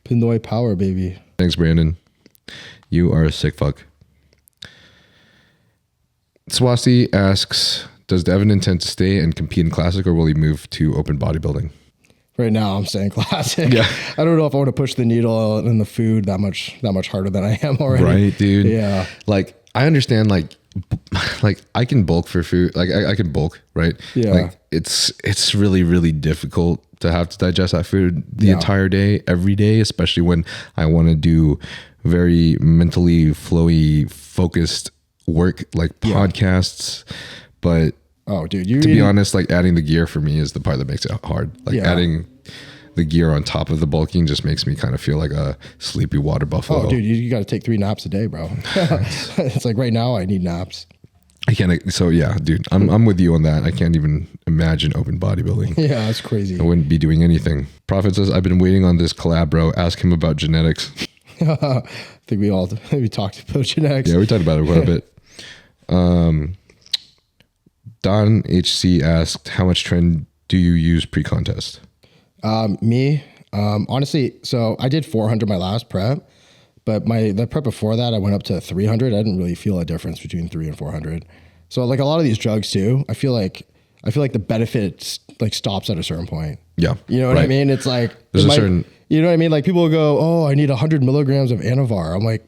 C: Pinoy power, baby.
D: Thanks, Brandon. You are a sick fuck. Swasti asks, does Devin intend to stay and compete in classic, or will he move to open bodybuilding?
C: Right now I'm saying classic.
D: Yeah.
C: I don't know if I want to push the needle in the food that much harder than I am already.
D: Right, dude.
C: Yeah.
D: Like, I understand, like I can bulk for food. Like I can bulk, right?
C: Yeah.
D: Like it's really, really difficult to have to digest that food the entire day, every day, especially when I want to do very mentally flowy, focused work like podcasts. But
C: oh, dude,
D: to be honest, like adding the gear for me is the part that makes it hard. Like adding the gear on top of the bulking just makes me kind of feel like a sleepy water buffalo.
C: Oh, dude, you got to take 3 naps a day, bro. It's like right now I need naps.
D: I can't. So yeah, dude, I'm with you on that. I can't even imagine open bodybuilding.
C: Yeah, that's crazy.
D: I wouldn't be doing anything. Prophet says, I've been waiting on this collab, bro. Ask him about genetics.
C: I think we talked about genetics.
D: Yeah, we talked about it quite a bit. Don HC asked, how much trend do you use pre-contest?
C: Me, honestly, so I did 400 my last prep, but the prep before that, I went up to 300. I didn't really feel a difference between 300 and 400. So like a lot of these drugs too, I feel like the benefit like stops at a certain point.
D: Yeah.
C: You know what I mean? It's like,
D: there's a certain,
C: you know what I mean? Like people will go, oh, I need 100 milligrams of Anavar. I'm like,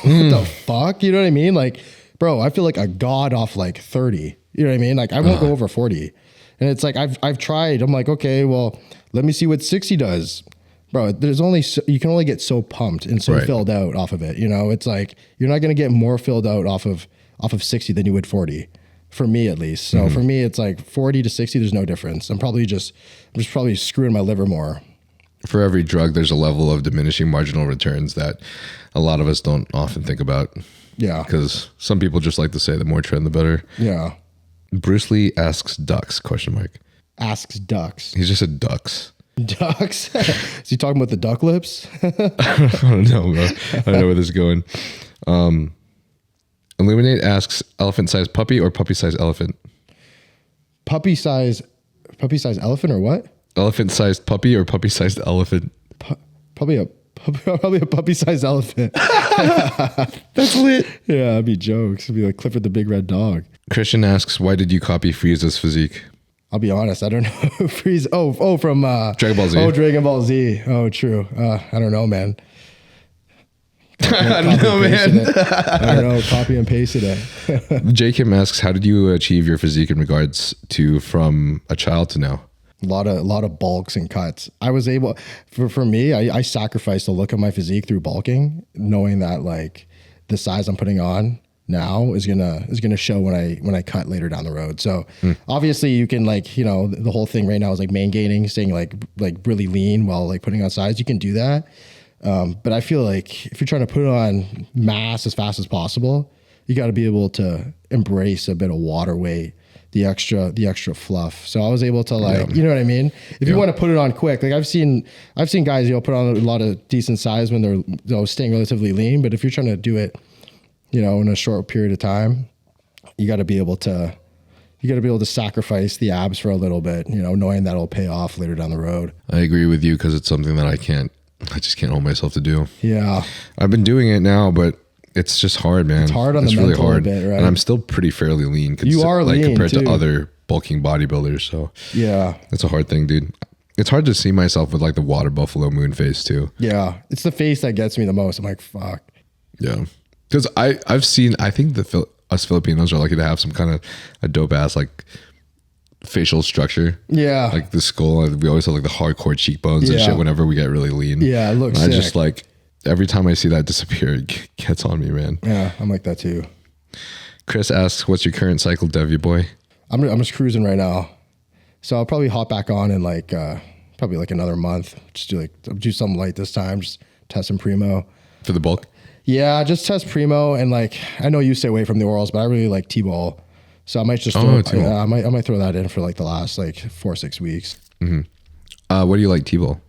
C: what the fuck? You know what I mean? Like, bro, I feel like a god off like 30. You know what I mean? Like I won't go over 40. And it's like, I've tried. I'm like, okay, well, let me see what 60 does. Bro, you can only get so pumped and so filled out off of it. You know, it's like, you're not going to get more filled out off of 60 than you would 40, for me at least. So for me, it's like 40 to 60, there's no difference. I'm just probably screwing my liver more.
D: For every drug, there's a level of diminishing marginal returns that a lot of us don't often think about.
C: Yeah.
D: Because some people just like to say the more trend, the better.
C: Yeah.
D: Bruce Lee asks ducks, ?
C: Asks ducks.
D: He's just said ducks.
C: Ducks? Is he talking about the duck lips?
D: I don't know, bro. I don't know where this is going. Illuminate asks, elephant-sized puppy or puppy-sized elephant?
C: Puppy-sized elephant or what?
D: Elephant-sized puppy or puppy-sized elephant?
C: Probably a puppy-sized elephant.
D: That's lit.
C: Yeah, that'd be jokes. It'd be like Clifford the Big Red Dog.
D: Christian asks, why did you copy Frieza's physique?
C: I'll be honest, I don't know who Frieza. From
D: Dragon Ball Z.
C: Oh, Dragon Ball Z. Oh, true. I don't know, man.
D: I don't know, man.
C: I don't know. Copy and pasted it.
D: J. Kim asks, how did you achieve your physique in regards to from a child to now?
C: A lot of bulks and cuts. I was able, for me, I sacrificed the look of my physique through bulking, knowing that like the size I'm putting on now is gonna show when I cut later down the road. So obviously you can like, you know, the whole thing right now is like main gaining, staying like really lean while like putting on size. You can do that. But I feel like if you're trying to put on mass as fast as possible, you got to be able to embrace a bit of water weight the extra fluff. So I was able to like, you know what I mean? If you want to put it on quick, like I've seen guys, put on a lot of decent size when they're staying relatively lean. But if you're trying to do it, in a short period of time, you got to be able to sacrifice the abs for a little bit, knowing that'll pay off later down the road.
D: I agree with you because it's something that I just can't hold myself to do.
C: Yeah.
D: I've been doing it now, but it's just hard, man.
C: It's hard on the mental a bit, right?
D: And I'm still pretty fairly lean.
C: You are lean
D: compared
C: too.
D: to other bulking bodybuilders. So
C: yeah,
D: that's a hard thing, dude. It's hard to see myself with like the water buffalo moon face too.
C: Yeah. It's the face that gets me the most. I'm like, fuck.
D: Yeah. Because I think us Filipinos are lucky to have some kind of a dope ass like facial structure.
C: Yeah.
D: Like the skull. We always have like the hardcore cheekbones and shit whenever we get really lean.
C: Yeah, it looks
D: sick.
C: sick.
D: I just like every time I see that disappear, it gets on me, man.
C: Yeah, I'm like that too.
D: Chris asks, what's your current cycle, Dev, boy?
C: I'm just cruising right now. So I'll probably hop back on in like probably like another month. Just do something light this time. Just test some Primo.
D: For the bulk?
C: Yeah, just test Primo, and like I know you stay away from the orals, but I really like T-ball. So I might just I might throw that in for like the last like 4-6 weeks.
D: Mm-hmm. What do you like T-ball?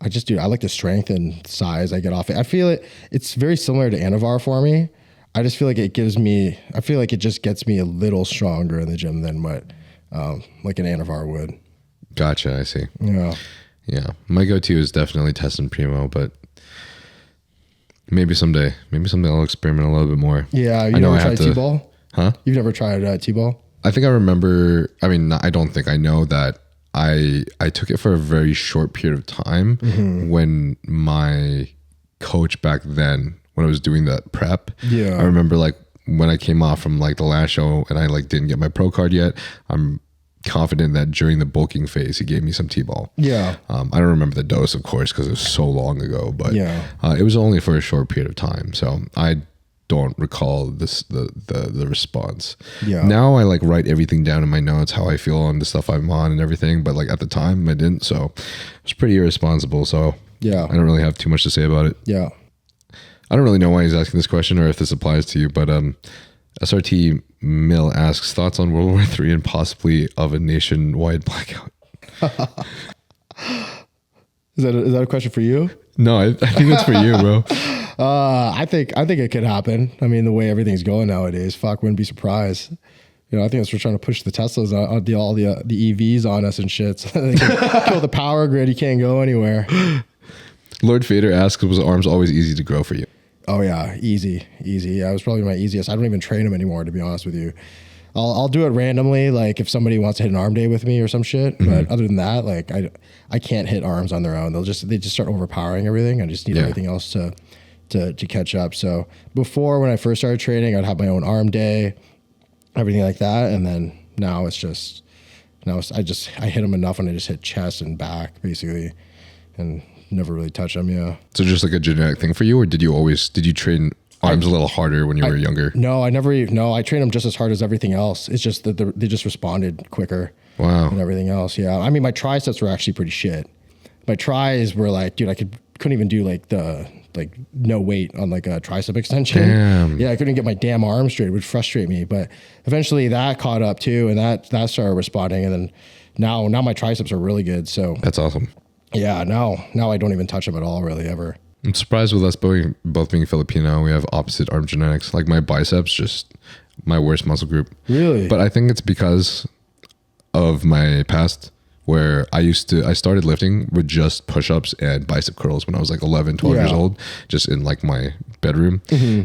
C: I like the strength and size I get off it. I feel it's very similar to Anavar for me. I just feel like it just gets me a little stronger in the gym than what like an Anavar would.
D: Gotcha, I see.
C: Yeah.
D: Yeah. My go-to is definitely testing Primo, but maybe someday I'll experiment a little bit more.
C: Yeah, you never tried T-ball?
D: Huh?
C: You've never tried T-ball?
D: I think I remember, I don't think I know that I took it for a very short period of time when my coach back then, when I was doing that prep, I remember like when I came off from like the last show and I like didn't get my pro card yet, I'm confident that during the bulking phase, he gave me some T-ball.
C: Yeah.
D: I don't remember the dose, of course, because it was so long ago, but it was only for a short period of time. So I don't recall the response.
C: Yeah.
D: Now I like write everything down in my notes, how I feel on the stuff I'm on and everything. But like at the time I didn't. So it was pretty irresponsible. So
C: yeah,
D: I don't really have too much to say about it.
C: Yeah.
D: I don't really know why he's asking this question or if this applies to you, but SRT Mill asks thoughts on World War III and possibly of a nationwide blackout.
C: Is that a question for you?
D: No, I think it's for you, bro.
C: I think it could happen. I mean, the way everything's going nowadays, wouldn't be surprised. I think that's we're trying to push the Teslas, all the EVs on us and shit. So they can kill the power grid. You can't go anywhere.
D: Lord Fader asks, was arms always easy to grow for you?
C: Oh yeah, easy. Yeah, it was probably my easiest. I don't even train them anymore, to be honest with you. I'll do it randomly, like if somebody wants to hit an arm day with me or some shit. But other than that, like I can't hit arms on their own. They just start overpowering everything. I just need everything else to catch up. So before, when I first started training, I'd have my own arm day, everything like that. And then now I hit them enough and I just hit chest and back basically, and never really touch them. Yeah. So
D: just like a genetic thing for you, or did you train arms a little harder when you were younger?
C: No, I trained them just as hard as everything else. It's just that they just responded quicker.
D: Wow.
C: And everything else. Yeah. I mean, my triceps were actually pretty shit. My tries were like, dude, I couldn't even do like no weight on like a tricep extension.
D: Damn.
C: Yeah. I couldn't get my damn arm straight. It would frustrate me. But eventually that caught up too. And that started responding. And then now my triceps are really good. So
D: that's awesome.
C: Yeah. Now I don't even touch them at all really ever.
D: I'm surprised with us both being Filipino, we have opposite arm genetics. Like my biceps, just my worst muscle group.
C: Really?
D: But I think it's because of my past, where I started lifting with just push-ups and bicep curls when I was like 11, 12 years old, just in like my bedroom.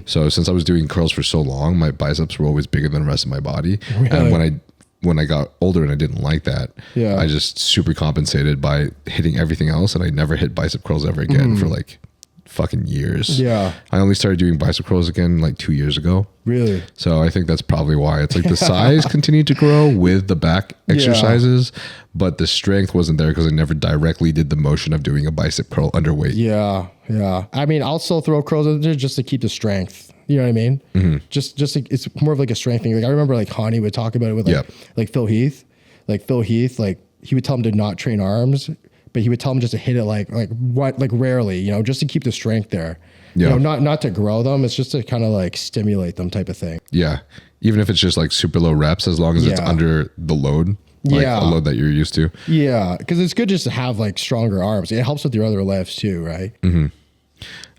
D: So since I was doing curls for so long, my biceps were always bigger than the rest of my body. Really? And when I got older and I didn't like that, I just super compensated by hitting everything else, and I never hit bicep curls ever again for like fucking years. Yeah. I only started doing bicep curls again like 2 years ago. Really? So I think that's probably why. It's like the size continued to grow with the back exercises, but the strength wasn't there because I never directly did the motion of doing a bicep curl underweight. Yeah. Yeah. I mean, I'll still throw curls in there just to keep the strength. You know what I mean? Just it's more of like a strength thing. Like I remember like Hany would talk about it with like Phil Heath. Like Phil Heath, like he would tell him to not train arms
C: but he would tell them just to hit it like rarely, you know, just to keep the strength there.
D: Yeah.
C: You know, not to grow them. It's just to kind of like stimulate them type of thing.
D: Yeah. Even if it's just like super low reps, as long as it's under the load, like a load that you're used to.
C: Yeah. Because it's good just to have like stronger arms. It helps with your other lifts too, right?
D: Mm-hmm.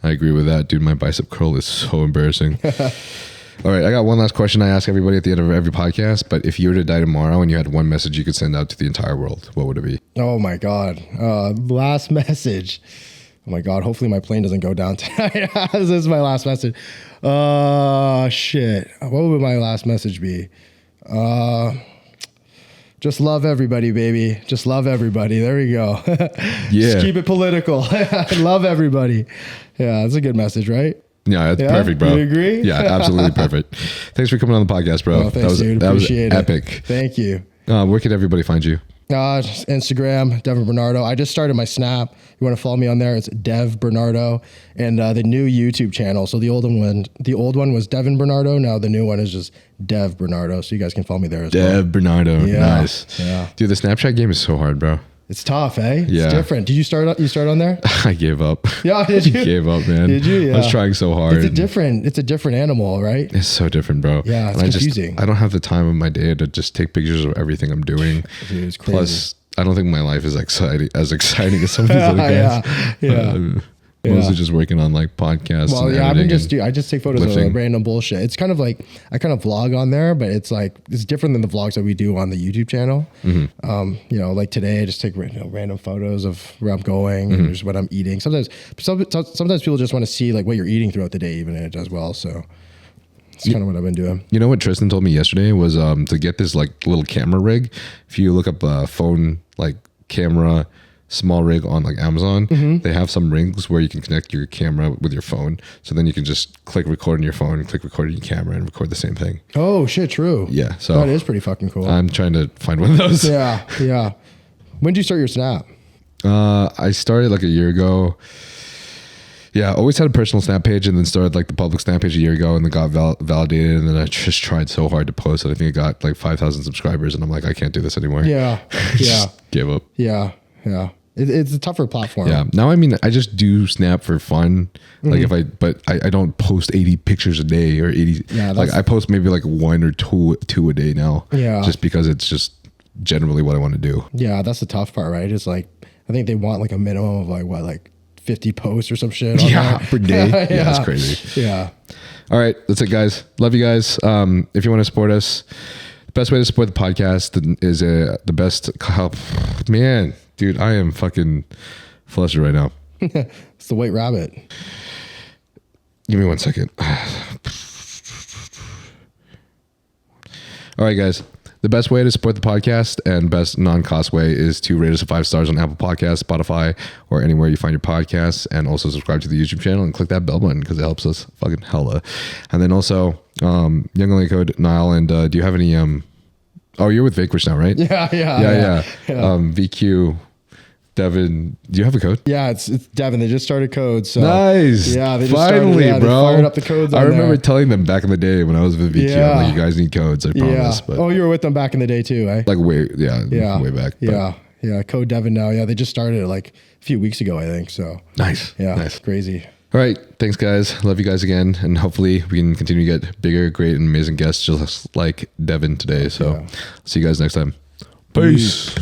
D: I agree with that. Dude, my bicep curl is so embarrassing. All right. I got one last question I ask everybody at the end of every podcast. But if you were to die tomorrow and you had one message you could send out to the entire world, what would it be?
C: Oh my God. Last message. Oh my God, hopefully my plane doesn't go down tonight. This is my last message. Shit. What would my last message be? Just love everybody, baby. Just love everybody. There we go.
D: Yeah.
C: Just keep it political. Love everybody. Yeah, that's a good message, right?
D: Yeah, that's perfect, bro.
C: You agree?
D: Yeah, absolutely perfect. Thanks for coming on the podcast, bro.
C: Oh, thanks, dude. Appreciate
D: that was
C: it.
D: epic.
C: Thank you.
D: Where can everybody find you?
C: Instagram, Devin Bernardo. I just started my Snap. You want to follow me on there? It's Dev Bernardo, and the new YouTube channel. So the old one was Devin Bernardo. Now the new one is just Dev Bernardo. So you guys can follow me there as well.
D: Dev Bernardo.
C: Yeah.
D: Nice.
C: Yeah.
D: Dude, the Snapchat game is so hard, bro.
C: It's tough, eh?
D: Yeah.
C: It's different. Did you start on there?
D: I gave up.
C: Yeah, did you?
D: I gave up, man.
C: Did you? Yeah.
D: I was trying so hard.
C: It's a different animal, right?
D: It's so different, bro.
C: Yeah, it's confusing.
D: I don't have the time of my day to just take pictures of everything I'm doing.
C: Dude, it's crazy.
D: Plus, I don't think my life is as exciting as some of these other guys.
C: Yeah.
D: Mostly just working on like podcasts.
C: Well,
D: and
C: yeah,
D: editing
C: I just take photos
D: lifting.
C: of random bullshit. It's kind of like I kind of vlog on there, but it's like it's different than the vlogs that we do on the YouTube channel.
D: Mm-hmm.
C: You know, like today, I just take random photos of where I'm going and just what I'm eating. Sometimes people just want to see like what you're eating throughout the day, even as well. So it's kind of what I've been doing.
D: You know what Tristan told me yesterday was to get this like little camera rig. If you look up a phone like camera small rig on like Amazon, they have some rigs where you can connect your camera with your phone. So then you can just click record on your phone and click record on your camera and record the same thing.
C: Oh shit, true.
D: Yeah. So
C: that is pretty fucking cool.
D: I'm trying to find one of those.
C: Yeah. When did you start your Snap?
D: I started like a year ago. Yeah, always had a personal Snap page and then started like the public Snap page a year ago and then got validated. And then I just tried so hard to post it. I think I got like 5,000 subscribers and I'm like, I can't do this anymore.
C: Yeah.
D: Just gave up.
C: Yeah. It's a tougher platform.
D: Yeah. Now, I mean, I just do Snap for fun. Like I don't post 80 pictures a day or 80. Yeah, like I post maybe like one or two a day now.
C: Yeah.
D: Just because it's just generally what I want to do.
C: Yeah. That's the tough part, right? It's like, I think they want like a minimum of like 50 posts or some shit.
D: Per day. Yeah. That's crazy.
C: Yeah.
D: All right. That's it, guys. Love you guys. If you want to support us, the best way to support the podcast is the best help. Man, dude, I am fucking flustered right now.
C: It's the white rabbit.
D: Give me 1 second. All right, guys. The best way to support the podcast and best non-cost way is to rate us 5 stars on Apple Podcasts, Spotify, or anywhere you find your podcasts, and also subscribe to the YouTube channel and click that bell button because it helps us fucking hella. And then also, Young Only Code Nyle, and do you have any? Oh, you're with Vaquish now, right?
C: Yeah.
D: VQ. Devin, do you have a code?
C: Yeah, it's Devin. They just started codes. So
D: nice.
C: Yeah, they just
D: finally,
C: started,
D: bro.
C: They fired up the codes.
D: I remember telling them back in the day when I was with VQ,
C: Yeah.
D: I'm like, you guys need codes. I promise.
C: Yeah.
D: But
C: Oh, you were with them back in the day too, eh?
D: like way back. But
C: Yeah. Code Devin now. Yeah, they just started it like a few weeks ago, I think. So
D: nice.
C: yeah,
D: Nice.
C: crazy.
D: All right. Thanks, guys. Love you guys again. And hopefully we can continue to get bigger, great, and amazing guests just like Devin today. So see you guys next time. Peace.